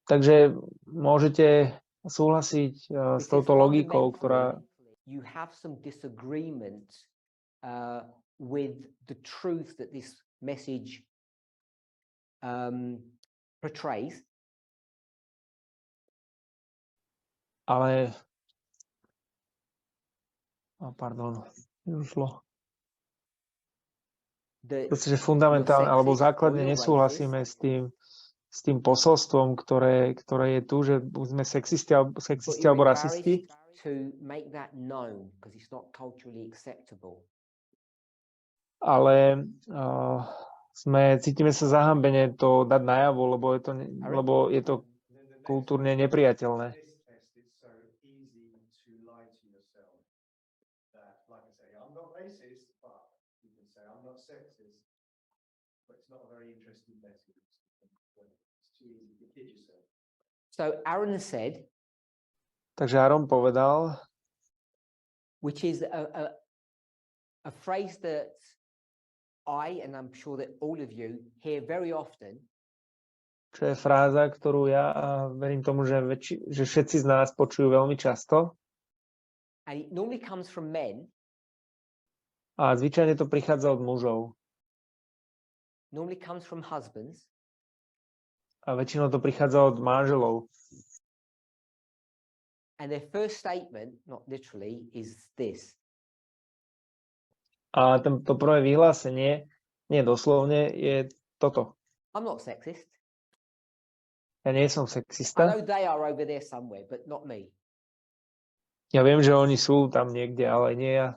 B: takže môžete súhlasiť s
C: Because
B: touto logikou, ktorá
C: fundamentally you have some disagreement with the truth that this message portrays.
B: ale pardon, nedošlo. Proste, že fundamentálne alebo základne nesúhlasíme s tým posolstvom, ktoré je tu, že sme sexisti alebo rasisti.
C: To make that known because it's not culturally acceptable.
B: Ale cítime sa zahambene to dať najavo, lebo je to kultúrne nepriateľné.
C: So Aaron said,
B: takže Aaron povedal,
C: which is a phrase that and I'm sure that all of you hear very often.
B: Čo je fráza, ktorú ja verím tomu, že všetci z nás počujú veľmi často.
C: And it normally comes from men.
B: A zvyčajne to prichádza od mužov.
C: Normally comes from husbands.
B: A väčšinou to prichádza od manželov.
C: And their first statement, not literally, is this.
B: A to prvé vyhlásenie, nie doslovne, je toto.
C: I'm not sexist.
B: Ja nie som
C: I
B: sexista.
C: know they are over there somewhere, but not me.
B: Ja viem, že oni sú tam niekde, ale nie ja.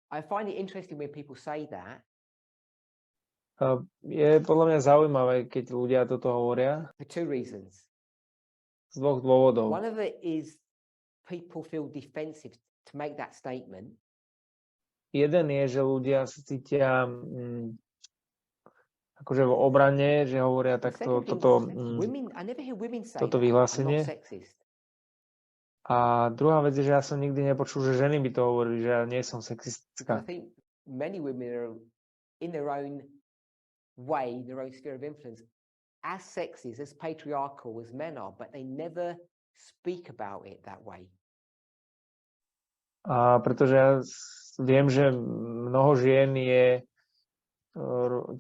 C: I find it interesting when people say that.
B: Je podľa mňa zaujímavé, keď ľudia toto hovoria.
C: For two reasons.
B: Z dvoch dôvodov.
C: One of it is people feel defensive to make that statement.
B: Jeden je, že ľudia sa cítia akože v obrane, že hovoria
C: The
B: takto
C: second thing, women, I never hear women say
B: toto
C: that. I'm
B: vyhlásenie.
C: not sexist.
B: A druhá vec je, že ja som nikdy nepočul, že ženy by to hovorili, že ja nie som
C: Because I
B: sexistická.
C: think many women are in their own way, their own sphere of influence, as sexist, as patriarchal as men are, but they never speak about it that way.
B: A pretože ja viem, že mnoho žien je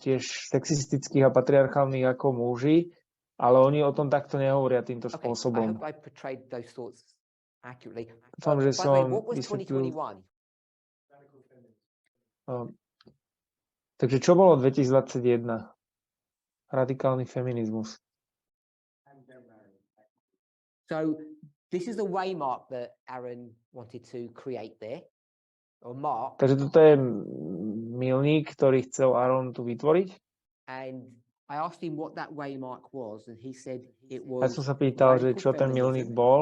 B: tiež sexistických a patriarchálnych ako muži, ale oni o tom takto nehovoria týmto
C: Okay, I
B: spôsobom.
C: hope I portrayed those thoughts accurately.
B: Dúfam, že
C: By the way,
B: som
C: what was
B: vysvetlil.
C: 2021?
B: Takže čo bolo 2021? Radikálny feminizmus.
C: So this is the waymark that Aaron wanted to create there, or mark,
B: Takže toto je milník, ktorý chcel Aaron tu vytvoriť.
C: and I asked him what that waymark was, and he said it
B: Ja
C: was
B: som sa pýtal, že
C: radical
B: čo ten milník
C: feminism
B: bol.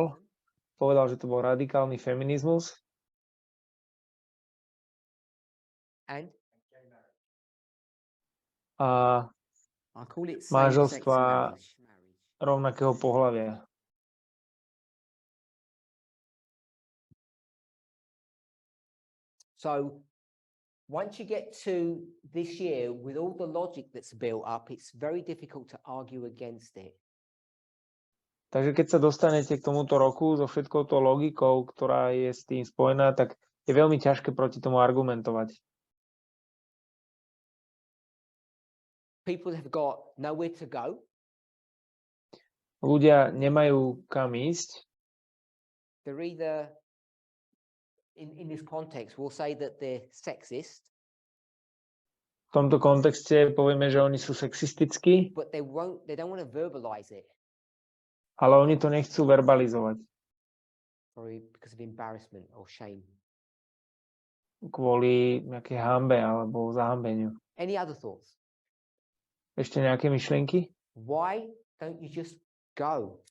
B: Povedal, že to bol radikálny feminizmus
C: and
B: a
C: I call it same-sex
B: manželstva
C: marriage.
B: rovnakého pohlavia.
C: So once you get to this year, with all the logic that's built up, it's very difficult to argue against it.
B: Takže keď sa dostanete k tomuto roku so všetkou tou logikou, ktorá je s tým spojená, tak je veľmi ťažké proti tomu argumentovať.
C: People have got nowhere to go.
B: Ľudia nemajú kam ísť.
C: They're either, in this context, we'll say that they're sexist,
B: V tomto kontexte povieme, že oni sú sexistickí,
C: but they don't want to verbalize it
B: ale oni to nechcú verbalizovať
C: because of embarrassment or shame.
B: kvôli nejakej hanbe alebo zahambeniu.
C: Any other thoughts?
B: Ešte nejaké myšlienky?
C: Why don't you just go?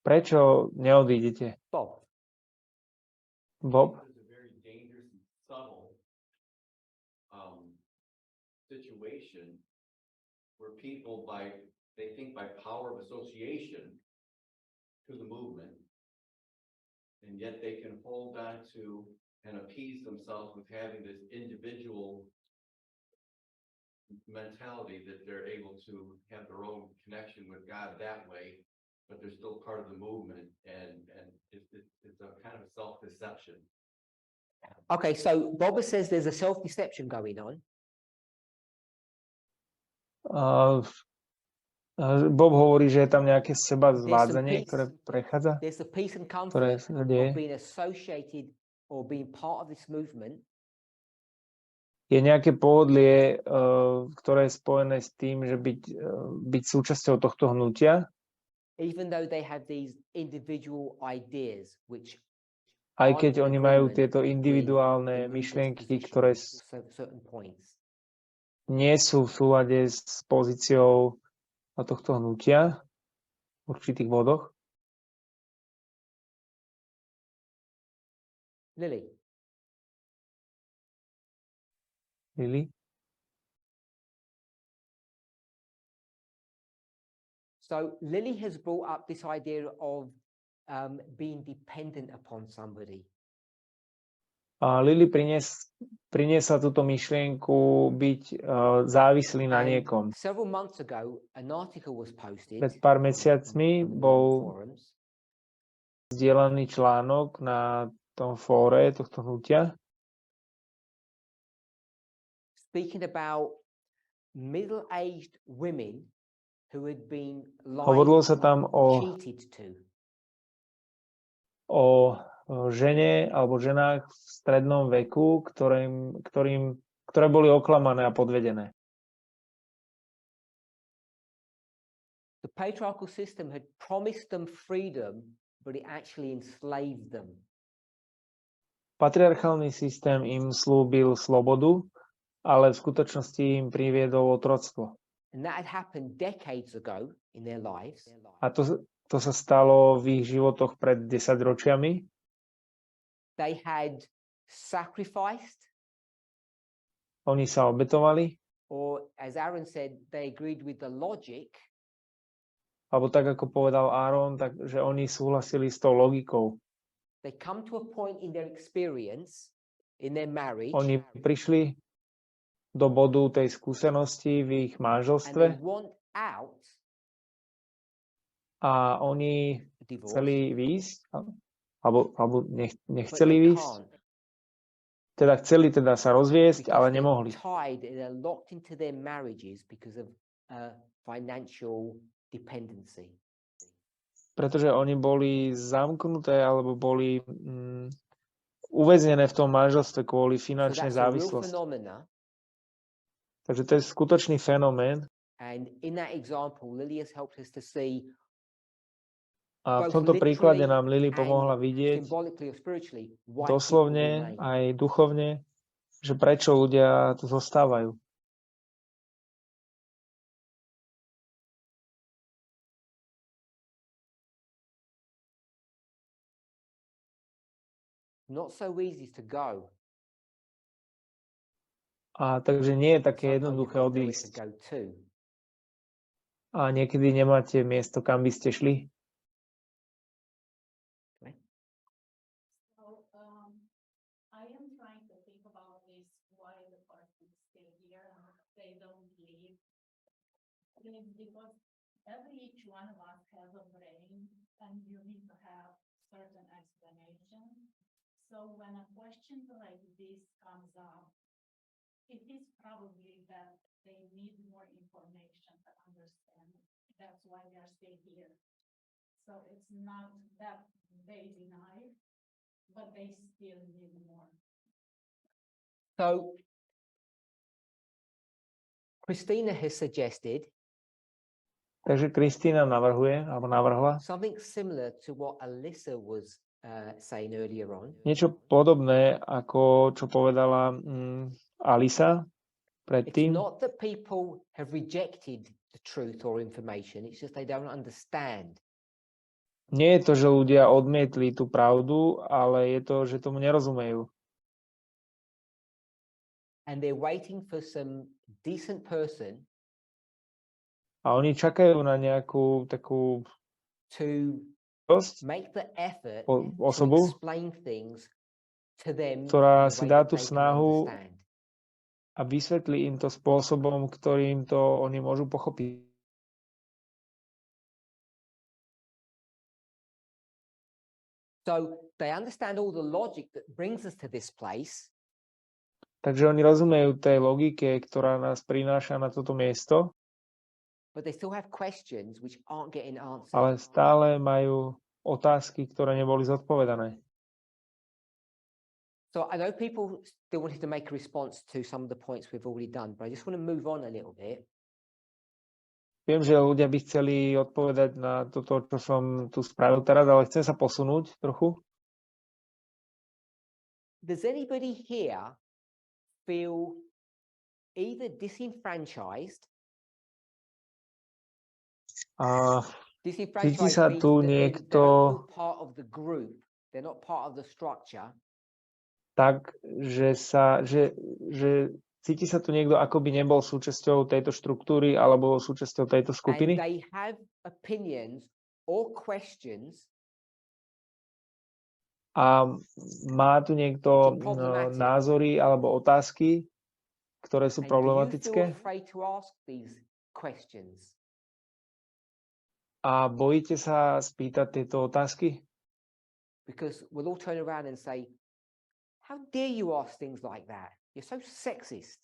B: Prečo neodídete?
C: Bob,
B: Bob?
F: It's a very dangerous and subtle situation where people they think by power of association to the movement, and yet they can hold on to and appease themselves with having this individual mentality that they're able to have their own connection with God that way, but they're still part of the movement, and it's a kind of self-deception.
C: okay, so Bob says there's a self-deception going on.
B: Bob hovorí, že je tam nejaké seba
C: There's some
B: zvádzanie,
C: peace.
B: ktoré prechádza,
C: There's the peace and
B: ktoré
C: comfort
B: sa
C: of
B: deje.
C: being associated or being part of this movement,
B: Je nejaké pohodlie, ktoré je spojené s tým, že byť súčasťou tohto hnutia,
C: even though they have these individual ideas, which
B: aj
C: aren't
B: keď
C: in
B: oni majú
C: agreement
B: tieto
C: with
B: individuálne
C: the movement's
B: myšlienky,
C: position
B: ktoré
C: on certain points.
B: nie sú v súlade s pozíciou tohto hnutia v určitých bodoch.
C: Lily,
B: Lili?
C: so Lily has brought up this idea of being dependent upon somebody.
B: A Lili priniesla túto myšlienku byť závislý na
C: And
B: niekom.
C: several months ago, an article was posted
B: Pred pár
C: on
B: mesiacmi
C: the
B: bol
C: forums
B: zdieľaný článok na tom fóre tohto hnutia,
C: speaking about middle-aged women who had been lied
B: Hovorilo sa
C: to,
B: tam
C: cheated to.
B: o žene alebo ženách v strednom veku, ktoré boli oklamané a podvedené.
C: The patriarchal system had promised them freedom, but it actually enslaved them.
B: Patriarchálny systém im slúbil slobodu, ale v skutočnosti im priviedol otroctvo.
C: And that had happened decades ago in their lives.
B: A to sa stalo v ich životoch pred 10 ročiami.
C: they had sacrificed,
B: Oni sa obetovali,
C: or as Aaron said, they agreed with the logic
B: alebo tak, ako povedal Áron, tak, že oni súhlasili s tou logikou.
C: they come to a point in their experience, in their marriage,
B: Oni prišli do bodu tej skúsenosti v ich
C: and they
B: manželstve
C: want out
B: a oni
C: a divorce,
B: chceli výjsť, alebo
C: but
B: nechceli
C: they
B: výjsť.
C: can't.
B: Teda chceli teda sa rozviesť, ale
C: Because they're
B: nemohli.
C: tied, they're locked into their marriages because of financial dependency.
B: Pretože oni boli zamknuté alebo boli uväznené v tom manželstve kvôli
C: So
B: finančnej
C: that's a real
B: závislosti.
C: phenomena.
B: Takže to je skutočný fenomén.
C: And in that example, Lily has helped us to see
B: A v
C: both
B: tomto príklade
C: literally
B: nám Lily
C: and
B: pomohla vidieť
C: symbolically or spiritually why people
B: doslovne
C: remain.
B: aj duchovne, že prečo ľudia tu zostávajú.
C: Not so easy to go.
B: A takže nie je také
C: Sometimes
B: jednoduché
C: you've got nowhere to
B: odísť.
C: go to.
B: A niekedy nemáte miesto, kam by ste šli.
D: So, I am trying to think about this, why the person stay here and they don't leave. It's because each one of us has a brain and you need to have certain explanation. So when a question like this comes up, it is probably that they need more information to understand. That's why they are staying here. So it's not that they deny, but they still need more.
C: So Christina has suggested
B: Takže Kristína navrhuje, alebo navrhla
C: something similar to what Alyssa was saying earlier on.
B: niečo podobné, ako čo povedala Alisa
C: It's
B: predtým.
C: not that people have rejected the truth or information, it's just they don't understand.
B: Nie je to, že ľudia odmietli tú pravdu, ale je to, že tomu nerozumejú.
C: And they're waiting for some decent person
B: A oni čakajú na nejakú takú
C: to
B: dosť,
C: make the effort
B: osobu,
C: to explain things to them
B: ktorá
C: in a
B: si
C: way
B: dá
C: that
B: tú
C: they can
B: snahu
C: understand.
B: a vysvetlí im to spôsobom, ktorým to oni môžu pochopiť.
C: So they understand all the logic that brings us to this place,
B: Takže oni rozumejú tej logike, ktorá nás prináša na toto miesto,
C: but they still have questions which aren't getting answered.
B: ale stále majú otázky, ktoré neboli zodpovedané.
C: So I know people still wanted to make a response to some of the points we've already done, but I just want to move on a little bit.
B: Viem, že ľudia by chceli odpovedať na toto, čo som tu spravil teraz, ale chcem sa posunúť trochu.
C: Does anybody here feel either disenfranchised?
B: A
C: Disenfranchised
B: sa
C: means
B: tu
C: that they
B: niekto
C: don't feel part of the group. They're not part of the structure.
B: tak, že cíti sa tu niekto, ako by nebol súčasťou tejto štruktúry alebo súčasťou tejto
C: And
B: skupiny
C: they have opinions or questions
B: a má tu niekto
C: problematic.
B: názory alebo otázky, ktoré
C: and do you
B: sú
C: feel
B: problematické
C: afraid to ask these questions?
B: a bojíte sa spýtať tieto otázky?
C: Because we'll all turn around and say, how dare you ask things like that? You're so sexist.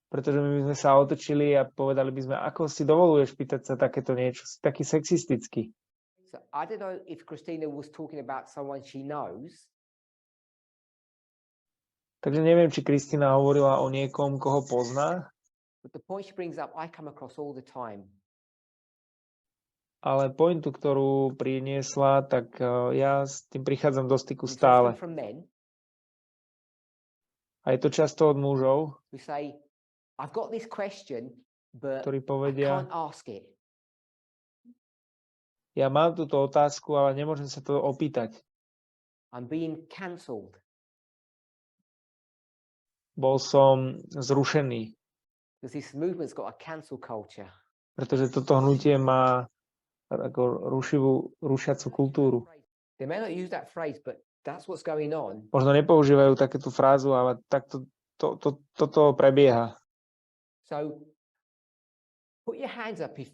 B: Pretože my by sme sa otočili a povedali by sme, ako si dovoluješ pýtať sa takéto niečo, si taký sexistický.
C: So I don't know if Christina was talking about someone she knows,
B: Takže neviem, či Kristína hovorila o niekom, koho pozná,
C: but the point she brings up, I come across all the time.
B: ale pointu, ktorú priniesla, tak ja s tým prichádzam do styku
C: It's often
B: stále.
C: from men
B: A je to často od mužov,
C: who say, I've got this question, but
B: ktorí
C: I
B: povedia,
C: can't ask it.
B: ja mám túto otázku, ale nemôžem sa to opýtať.
C: I'm being cancelled.
B: Bol som zrušený,
C: Because this movement's got a cancel culture.
B: pretože toto hnutie má ako rušiacu kultúru.
C: They may not use that phrase, but that's what's going on.
B: Možno nepoužívajú takéto frázu, ale takto toto prebieha.
C: So put your hands up if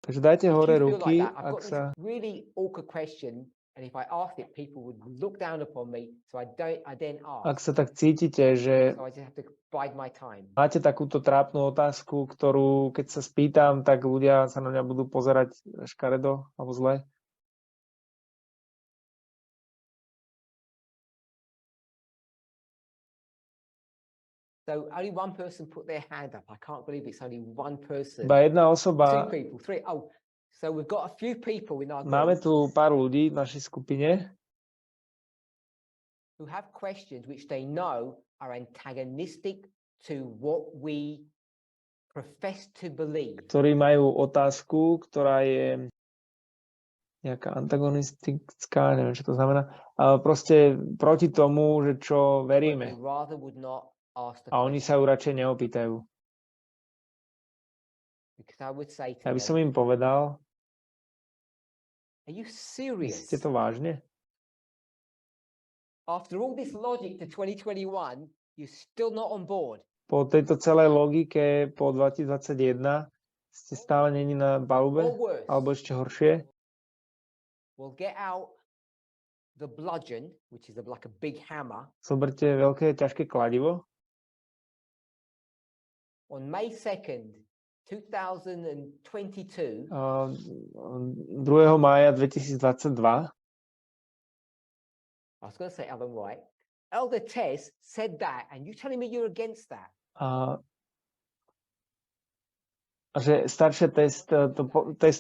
B: Takže dajte
C: you
B: hore
C: feel
B: ruky,
C: like that. I've
B: ak
C: got
B: sa...
C: this really awkward question, and if I asked it, people would look down upon me. So I then
B: Ak
C: ask.
B: sa tak cítite, že
C: So I just have to bide my time.
B: máte takúto trápnu otázku, ktorú keď sa spýtam, tak ľudia sa na mňa budú pozerať škaredo alebo zle.
C: So only one person put their hand up. I can't believe it's only one person.
B: Iba jedna
C: Two
B: osoba,
C: people, three. Oh, so we've got a few people in our
B: máme
C: group
B: tu pár ľudí v našej skupine,
C: who have questions which they know are antagonistic to what we profess to believe.
B: ktorí majú otázku, ktorá je nejaká antagonistická, neviem, čo to znamená, ale proste proti tomu, že čo
C: But they
B: veríme.
C: rather would not ask the
B: A oni sa
C: question.
B: ju radšej neopýtajú.
C: Because I would say to
B: Ja by som
C: them,
B: im povedal,
C: are you
B: myslíte
C: serious?
B: to vážne?
C: After all this logic to 2021, you're still not on board.
B: Po tejto celej logike po 2021 ste stále není na
C: Or
B: palube?
C: worse,
B: Alebo ešte horšie?
C: we'll get out the bludgeon, which is like a big hammer.
B: Zoberte veľké, ťažké kladivo.
C: On May 2nd, 2022,
B: 2. mája 2022
C: I was going to say Ellen White, Elder Tess said that, and you're telling me you're against that.
B: a že staršia test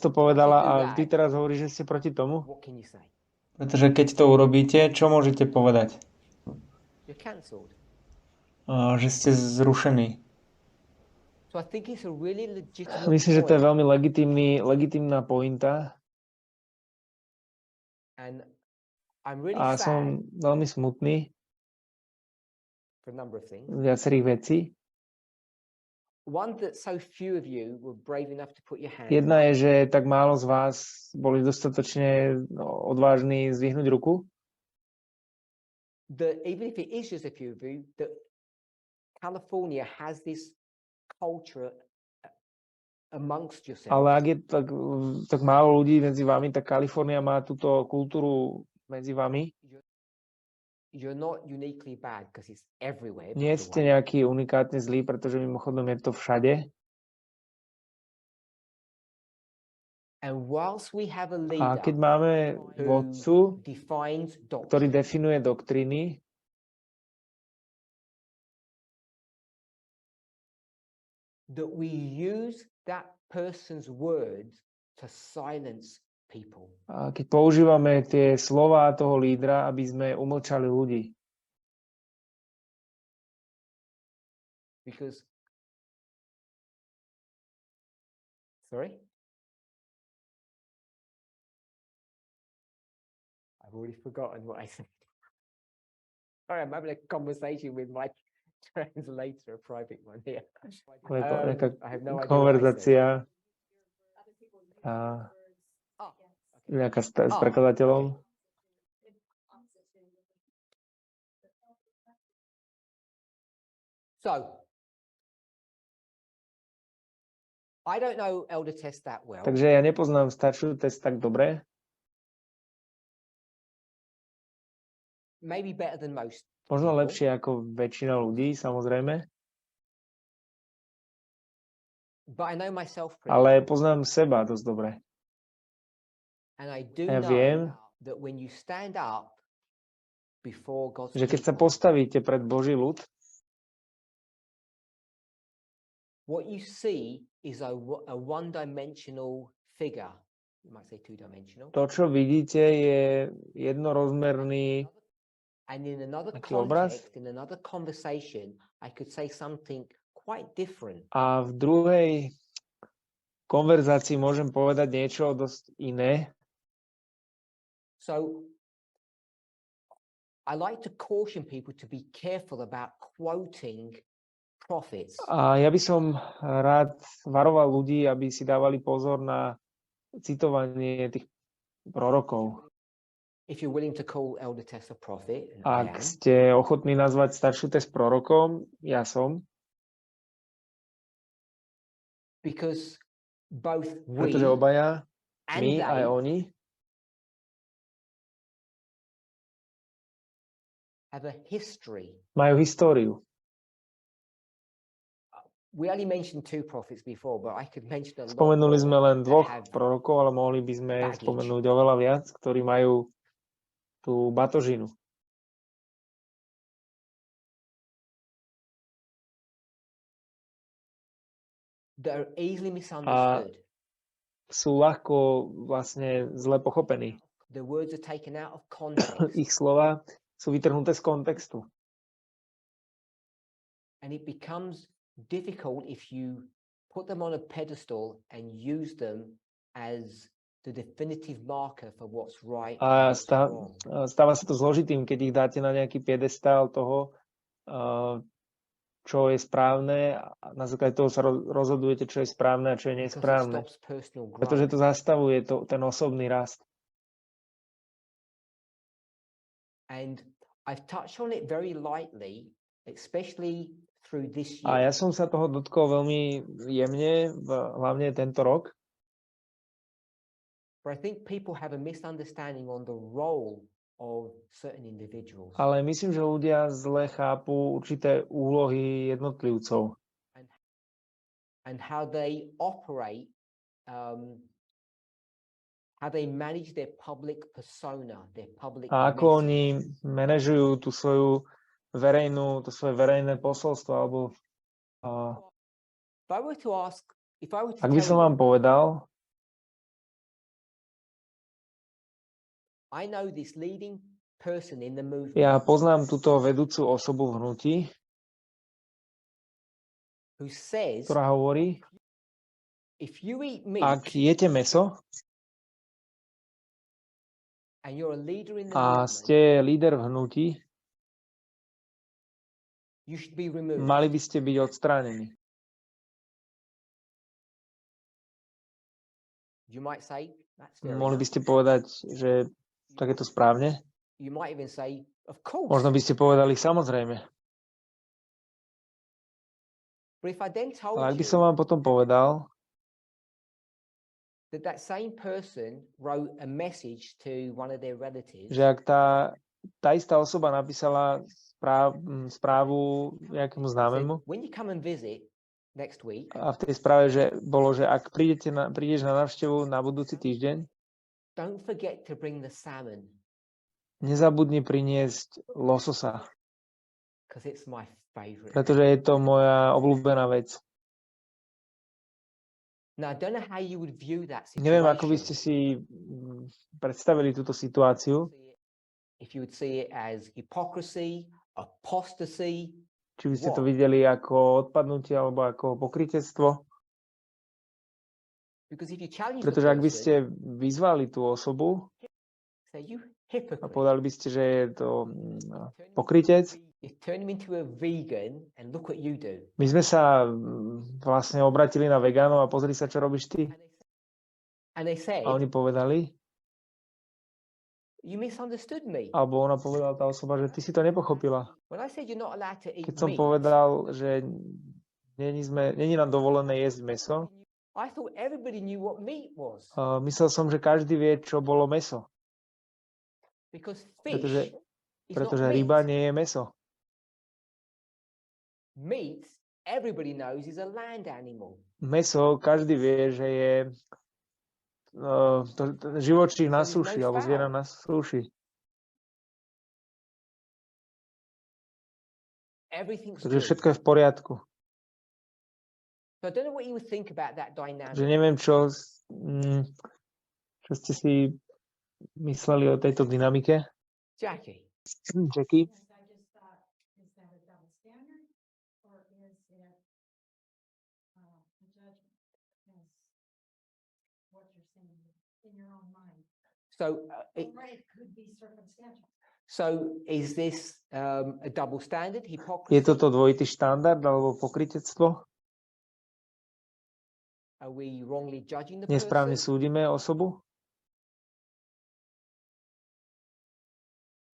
B: to povedala a ty teraz hovoríš, že ste proti tomu?
C: What can you say?
B: Pretože keď to urobíte, čo môžete povedať?
C: You're cancelled.
B: Že ste zrušení.
C: So I think it's a really legitimate
B: Myslím, že to je
C: point.
B: veľmi legitímna pointa
C: And I'm really
B: a
C: sad
B: som veľmi smutný
C: for a number of things.
B: z viacerých vecí.
C: One, that so few of you were brave enough to put your hands
B: Jedna
C: up.
B: je, že tak málo z vás boli dostatočne odvážni zdvihnúť ruku.
C: That even if it is just a few of you, that California has this culture amongst yourselves.
B: Ale ak je tak málo ľudí medzi vami, tak Kalifornia má túto kultúru medzi vami.
C: You're not uniquely bad because it's everywhere.
B: Nie ste nejaký unikátne zlí, pretože mimochodom je to všade.
C: And whilst we have a
B: A
C: leader
B: keď máme vodcu,
C: who defines
B: ktorý
C: doctrine,
B: definuje doktriny,
C: that we use that person's words to silence people.
B: a keď používame tie slová toho lídra, aby sme umlčali ľudí.
C: Because, sorry? I've already forgotten what I said. Sorry, I'm having a conversation with my translator, a private one here.
B: Nejaká
C: I have no idea what I said.
B: konverzácia a
C: Oh,
B: nejaká s prekladateľom.
C: So, I don't know Elder Test that well.
B: Takže ja nepoznám staršiu test tak dobre.
C: Maybe better than most.
B: Možno
C: people.
B: lepšie ako väčšina ľudí, samozrejme.
C: But I know myself pretty
B: Ale
C: well.
B: poznám seba dosť dobre.
C: And I do
B: Ja
C: know
B: viem,
C: that when you stand up before God's
B: že keď sa
C: people,
B: postavíte pred Boží ľud,
C: what you see is a one-dimensional figure. You might say two-dimensional.
B: to, čo vidíte, je jednorozmerný.
C: And in another
B: Taký obraz.
C: context, in another conversation, I could say something quite different.
B: A v druhej konverzácii môžem povedať niečo dosť iné.
C: So I like to caution people to be careful about quoting prophets.
B: A ja by som rád varoval ľudí, aby si dávali pozor na citovanie tých prorokov.
C: If you're willing to call Elder Tess a prophet, and I
B: Ak
C: am,
B: ste ochotní nazvať staršiu Tess prorokom, ja som,
C: because both we
B: pretože obaja,
C: and
B: my
C: they
B: aj oni,
C: have a history.
B: majú históriu.
C: We only mentioned 2 prophets before, but I could mention a lot
B: Spomenuli sme
C: more
B: len
C: that
B: 2
C: have
B: prorokov, ale mohli by sme
C: baggage.
B: spomenúť oveľa viac, ktorí majú tú batožinu.
C: that are easily misunderstood.
B: Sú ľahko vlastne zle pochopení.
C: The words are taken out of context,
B: Ich slova sú vytrhnuté z kontextu.
C: and it becomes difficult if you put them on a pedestal and use them as the definitive marker for what's right
B: A
C: and what's wrong.
B: stáva sa to zložitým, keď ich dáte na nejaký piedestál toho, čo je správne, a na základe toho sa rozhodujete, čo je správne a čo je
C: Because it
B: nesprávne.
C: stops personal
B: Pretože
C: growth.
B: to zastavuje ten osobný rast.
C: And I've touched on it very lightly, especially through this
B: A
C: year.
B: ja som sa toho dotkol veľmi jemne, hlavne tento rok.
C: But I think people have a misunderstanding on the role of certain individuals
B: Ale myslím, že ľudia zle chápu určité úlohy jednotlivcov
C: and how they operate, how they manage their public persona, their public
B: a ako oni
C: message.
B: manažujú tú svoju to svoje verejné posolstvo, alebo
C: If I were to ask, if I were to
B: ak by
C: tell
B: som vám
C: you,
B: povedal,
C: I know this leading person in the movement
B: ja poznám túto vedúcu osobu v hnutí,
C: who says,
B: ktorá hovorí,
C: if you eat meat
B: ak jete mäso
C: and you're a leader in the
B: a
C: movement,
B: ste líder v hnutí,
C: you should be removed.
B: mali by ste byť odstránení.
C: You might say, that's fair
B: Mohli by
C: enough.
B: ste povedať, že tak je to správne.
C: You might even say, of course.
B: Možno by ste povedali samozrejme.
C: But if I then told
B: Ale ak by
C: you
B: som vám potom povedal,
C: that that same person wrote a message to one of their relatives,
B: že ak tá istá osoba napísala správu nejakému
C: said,
B: známemu
C: when you come and visit next week,
B: a v tej správe, že bolo, že ak prídeš na návštevu na budúci týždeň,
C: don't forget to bring the salmon
B: nezabudni priniesť lososa,
C: because it's my favorite.
B: pretože je to moja obľúbená vec.
C: Now, I don't know how you would view that
B: Neviem, ako by ste
C: situation.
B: si predstavili túto situáciu,
C: If you would see it as hypocrisy, apostasy,
B: či by ste to
C: What?
B: videli ako odpadnutie alebo ako pokrytectvo,
C: because if you challenge the
B: pretože ak by
C: person,
B: ste vyzvali tú osobu
C: say you
B: a
C: hypocrite,
B: povedali by ste, že je to
C: turn him
B: pokrytec,
C: you turn him into a vegan and look what you do.
B: my sme sa vlastne obratili na vegánov a pozri sa, čo robíš ty.
C: And they said,
B: A oni povedali,
C: you misunderstood me.
B: alebo ona povedala, tá osoba, že ty si to nepochopila.
C: When I said you're not allowed to eat
B: Keď som
C: meat,
B: povedal, že není nám dovolené jesť mäso,
C: I thought everybody knew what meat was
B: myslel som, že každý vie, čo bolo mäso.
C: because
B: Pretože,
C: fish is
B: pretože
C: not
B: ryba
C: meat.
B: nie je mäso.
C: Meat, everybody knows, is a land animal.
B: Mäso, každý vie, že je živočích na
C: So there's no
B: súši, alebo zviera
C: fowl.
B: na súši.
C: Everything's
B: Takže
C: good.
B: všetko je v poriadku.
C: So I don't know what you would think about that dynamic.
B: Že neviem, čo ste si mysleli o tejto dynamike.
C: Jackie,
B: Jackie?
D: Yes, I just thought, is that a double standard or is it a judgment? Because
G: in your own mind.
C: So,
G: Right, it could be circumstantial.
C: so is this a double standard,
B: Je
C: hypocrisy?
B: toto dvojitý štandard alebo pokrytectvo?
C: Are we wrongly judging the
B: Nesprávne
C: person?
B: súdime osobu?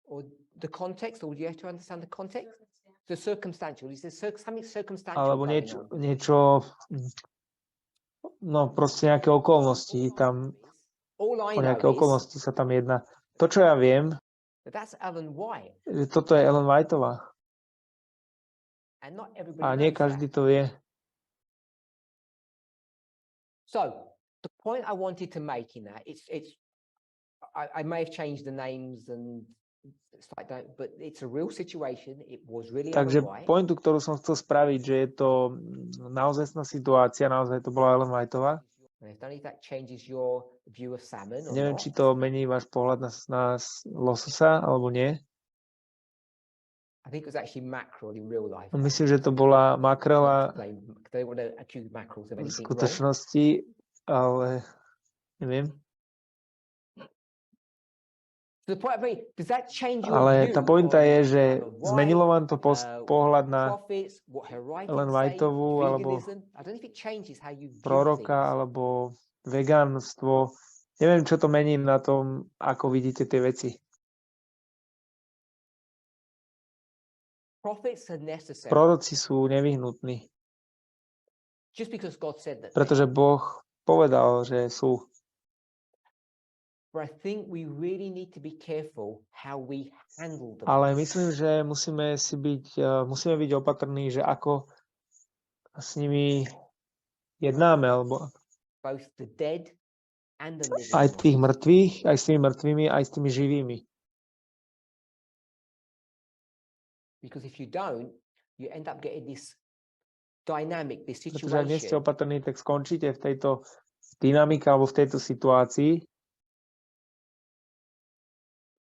C: Or the context, or do you have to understand the context? The circumstantial. Is there something circumstantial
B: Alebo
C: going
B: niečo,
C: on?
B: niečo, no proste nejaké okolnosti tam,
C: All I
B: o
C: know
B: nejaké
C: is
B: okolnosti sa tam jedná. To, čo ja viem,
C: that that's Ellen White,
B: že toto je Ellen Whiteová
C: and not everybody
B: a nie
C: knows
B: každý
C: that.
B: to vie.
C: So the point I wanted to make in that, I may have changed the names and it's like that, but it's a real situation. It was really
B: Takže
C: Ellen White.
B: pointu, ktorú som chcel spraviť, že je to naozajstná situácia, naozaj to bola Ellen Whiteová.
C: And I don't know if that changes your view of salmon or
B: Neviem,
C: not.
B: či to mení váš pohľad na lososa, alebo nie.
C: I think it was actually mackerel in real life.
B: Myslím, že to bola makrela
C: They don't want to accuse mackerels of
B: v
C: anything wrong.
B: skutočnosti, ale neviem.
C: So the point, does that change your
B: Ale
C: view
B: tá pointa
C: on
B: je, že
C: Ellen White,
B: zmenilo vám to pohľad na
C: prophets, what her writings
B: Ellen
C: say,
B: Whiteovú, alebo
C: veganism? I don't know if it changes how you view
B: proroka,
C: things.
B: alebo vegánstvo. Neviem, čo to mení na tom, ako vidíte tie veci.
C: Prophets are necessary.
B: Proroci sú nevyhnutní,
C: Just because God said that.
B: pretože Boh povedal, že sú.
C: But I think we really need to be careful how we handle them.
B: Ale myslím, že musíme byť opatrní, že ako s nimi jednáme, alebo
C: Both the dead and the living.
B: aj tých mŕtvych, aj s tými mŕtvými, aj s tými živými.
C: Because if you don't, you end up getting this dynamic, this
B: Pretože ak nie ste
C: situation
B: opatrní, tak skončíte v tejto dynamike alebo v tejto situácii,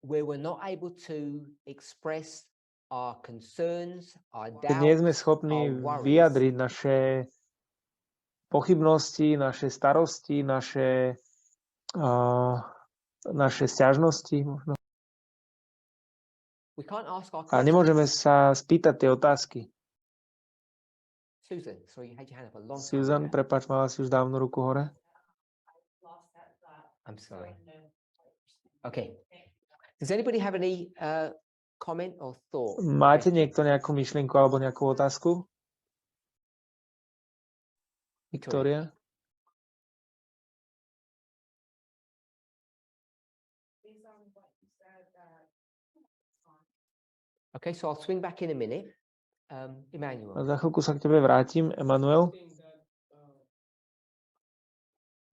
C: where we're not able to express our concerns, our
B: keď nie sme
C: doubts,
B: schopní
C: our worries.
B: vyjadriť naše pochybnosti, naše starosti, naše sťažnosti možno.
C: We can't ask our
B: A
C: questions.
B: nemôžeme sa spýtať tie otázky.
C: Susan, sorry, you had your hand up a long time
B: Susan,
C: ago.
B: prepáč, mala si už dávno ruku hore.
C: I'm sorry. Okay. Does anybody have any comment or thought?
B: Máte
C: question?
B: niekto nejakú myšlienku alebo nejakú otázku? Viktória?
C: Okay, so I'll swing back in a minute. Emmanuel.
B: Za chvíľku sa k tebe vrátim. Emanuel?
H: Saying that,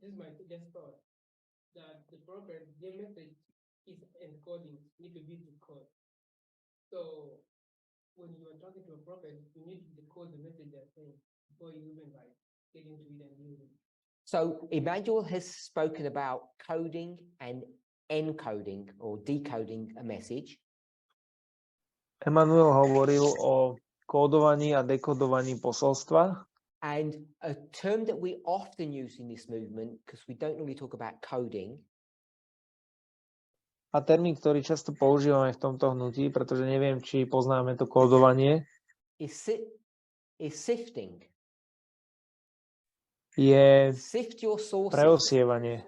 H: this is my just thought, that the prophet, their message is encoding, need to be decoded. So when you are talking to a prophet, you need to decode the message they're saying before you even like get into it and use it.
C: So Emmanuel has spoken about coding and encoding or decoding a message.
B: Emanuel hovoril o kódovaní a dekodovaní posolstva.
C: And a term that we often use in this movement, because we don't really talk about coding,
B: A termín, ktorý často používame v tomto hnutí, pretože neviem, či poznáme to kódovanie,
C: is sifting.
B: je
C: Sift your sources.
B: preosievanie.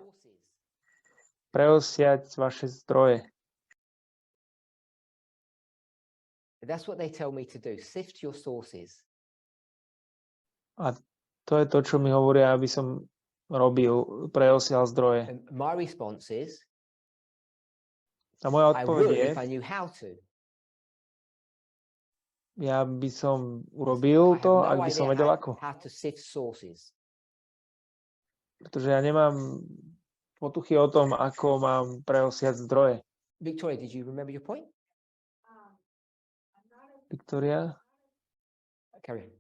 B: Preosiať vaše zdroje.
C: That's what they tell me to do. Sift your sources.
B: A to je to, čo mi hovoria, aby som robil, preosial zdroje.
C: And my response is,
B: A moja
C: I
B: odpoveď
C: would
B: je,
C: if I knew how to.
B: ja by som urobil
C: I have
B: to,
C: no
B: ak by som
C: idea
B: vedel
C: how,
B: ako.
C: how to sift sources.
B: Pretože ja nemám potuchy o tom, ako mám preosiať zdroje.
C: Victoria, did you remember your point?
B: Viktória?
C: Carry on.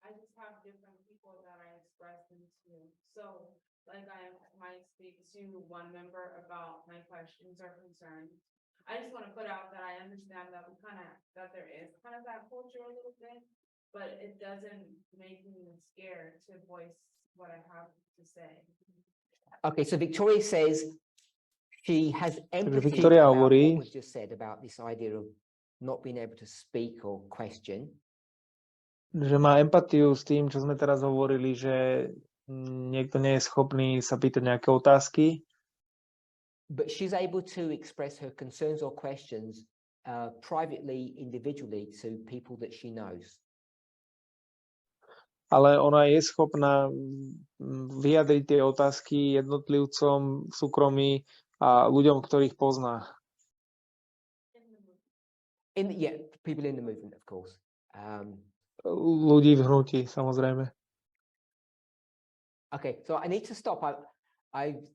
D: I just have different people that I express them to. So like I might speak to one member about my questions or concerns. I just want to put out that I understand that that there is kind of that culture a little bit but it doesn't make me scared to voice what I have to say.
C: Okay, so Victoria says she has empathy
B: Victoria
C: about
B: hovorí,
C: what was just said about this idea of not being able to speak or question.
B: že má empatiu s tým, čo sme teraz hovorili, že niekto nie je schopný sa pýtať nejaké otázky,
C: But she's able to express her concerns or questions privately, individually to people that she knows.
B: ale ona je schopná vyjadriť tie otázky jednotlivcom v súkromí a ľuďom, ktorých pozná.
C: Yeah, people in the movement, of course.
B: Ľudí v hnutí, samozrejme.
C: Okay, so I need to stop.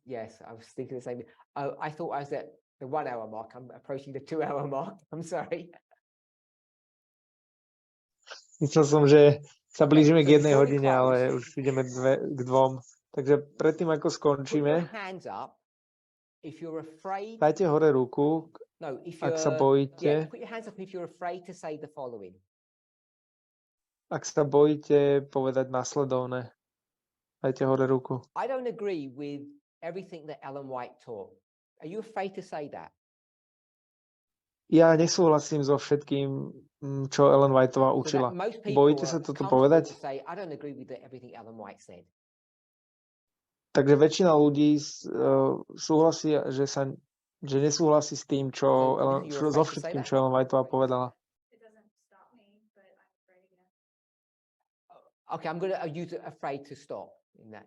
C: Yes, I was thinking the same. I thought I was at the 1 hour mark. I'm approaching the 2 hour mark. I'm sorry.
B: Myslel som, že sa blížime k
C: so
B: 1
C: before we
B: hodine,
C: close-
B: ale už ideme k 2. Takže predtým, ako
C: Put your
B: skončíme,
C: hands up if you're afraid.
B: dajte hore ruku,
C: No, if
B: ak
C: you're
B: sa bojíte.
C: put your hands up if you're afraid to say the following.
B: Ak sa bojíte povedať nasledovné, dajte hore ruku.
C: I don't agree with everything that Ellen White taught. Are you afraid to say that?
B: Ja nesúhlasím so všetkým, čo Ellen Whiteová
C: So that
B: učila.
C: most people
B: Bojíte
C: are
B: sa toto
C: comfortable
B: povedať?
C: to say, I don't agree with everything Ellen White said.
B: Takže väčšina ľudí súhlasí, že nesúhlasí s tým,
C: So obviously you're
B: so
C: afraid to say
B: všetkým,
C: that.
B: čo Ellen Whiteová povedala.
D: It doesn't stop me, but I'm afraid again.
C: Okay, I'm going to use afraid to stop in that.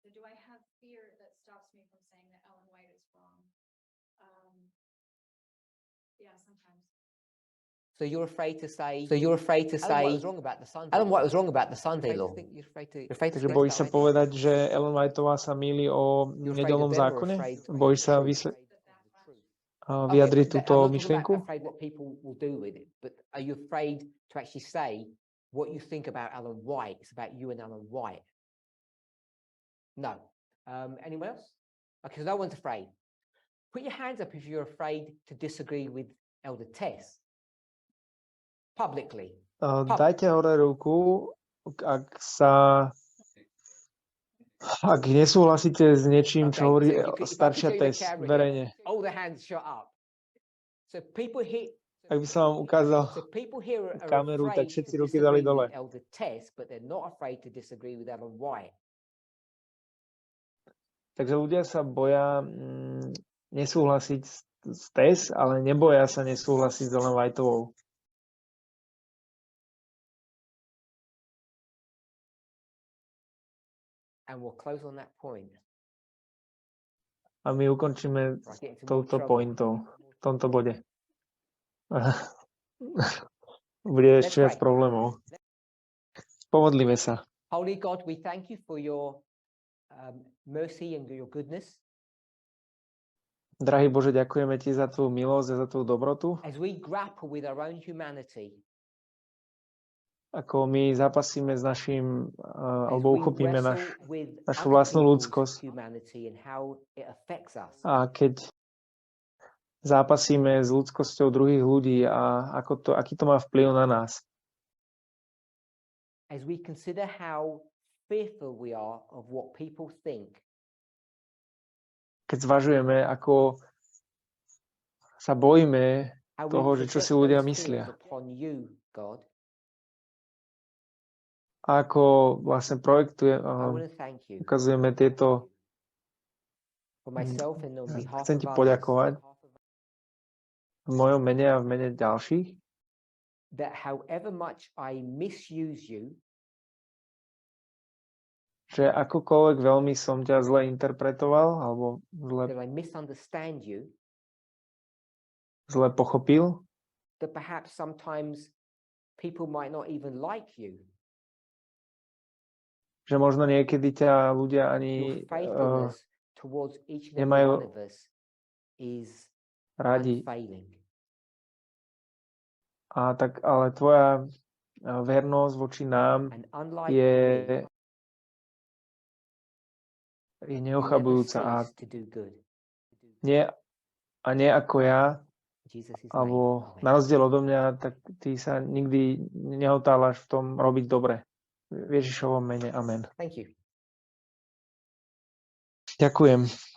D: So do I have fear that stops me from saying that Ellen White is wrong? Yeah, sometimes.
C: So you're afraid to say. So you're afraid to say. Ellen White was wrong about the Sunday. Ellen White was wrong about the Sunday law. You're afraid to.
B: Takže bojíš sa povedať, že Ellen Whiteová sa mýli o nedeľnom zákone? Bojíš sa vyjadriť túto myšlienku?
C: Afraid what people will do with it, but are you afraid to actually say what you think about Ellen White? It's about you and Ellen White. No. Anyone else? Okay, so no one's afraid. Put your hands up if you're afraid to disagree with Elder Tess. Publicly.
B: Dajte hore ruku, ak nesúhlasíte s niečím, čo hovorí staršia Tess verejne.
C: All the hands shut up. So people here.
B: Ak by som vám ukázal kameru, tak všetci ruky dali dole.
C: Elder Tess, but they're not afraid to disagree with Ellen White.
B: Takže ľudia sa boja nesúhlasiť s Tess, ale neboja sa nesúhlasiť s Ellen Whiteovou.
C: And we'll close on that point.
B: A my ukončíme touto pointou, v tomto bode. Bude ešte viac problémov. Pomodlíme sa.
C: Holy God, we thank you for your mercy and your goodness.
B: Drahý Bože, ďakujeme ti za tvoju milosť a za tvoju dobrotu.
C: As we grapple with our own humanity.
B: Ako my zápasíme s našim, alebo uchopíme našu vlastnú ľudskosť. A keď zápasíme s ľudskosťou druhých ľudí a aký to má vplyv na nás.
C: As we consider how fearful we are of what people think.
B: Keď zvažujeme, ako sa bojíme toho, že čo si ľudia myslia. A ako vlastne ukazujeme tieto. Chcem ti poďakovať v mojom mene a v mene ďalších.
C: That however much I misuse you,
B: že akokoľvek veľmi som ťa zle interpretoval, alebo zle pochopil,
C: that perhaps sometimes people might not even like you.
B: Že možno niekedy ťa ľudia ani nemajú radi. Ale tvoja vernosť voči nám je neochabujúca a nie ako ja,
C: Jesus' name.
B: alebo
C: Amen.
B: na rozdiel odo mňa, tak ty sa nikdy neotáľaš v tom robiť dobre. V Ježišovom mene. Amen.
C: Thank you.
B: Ďakujem.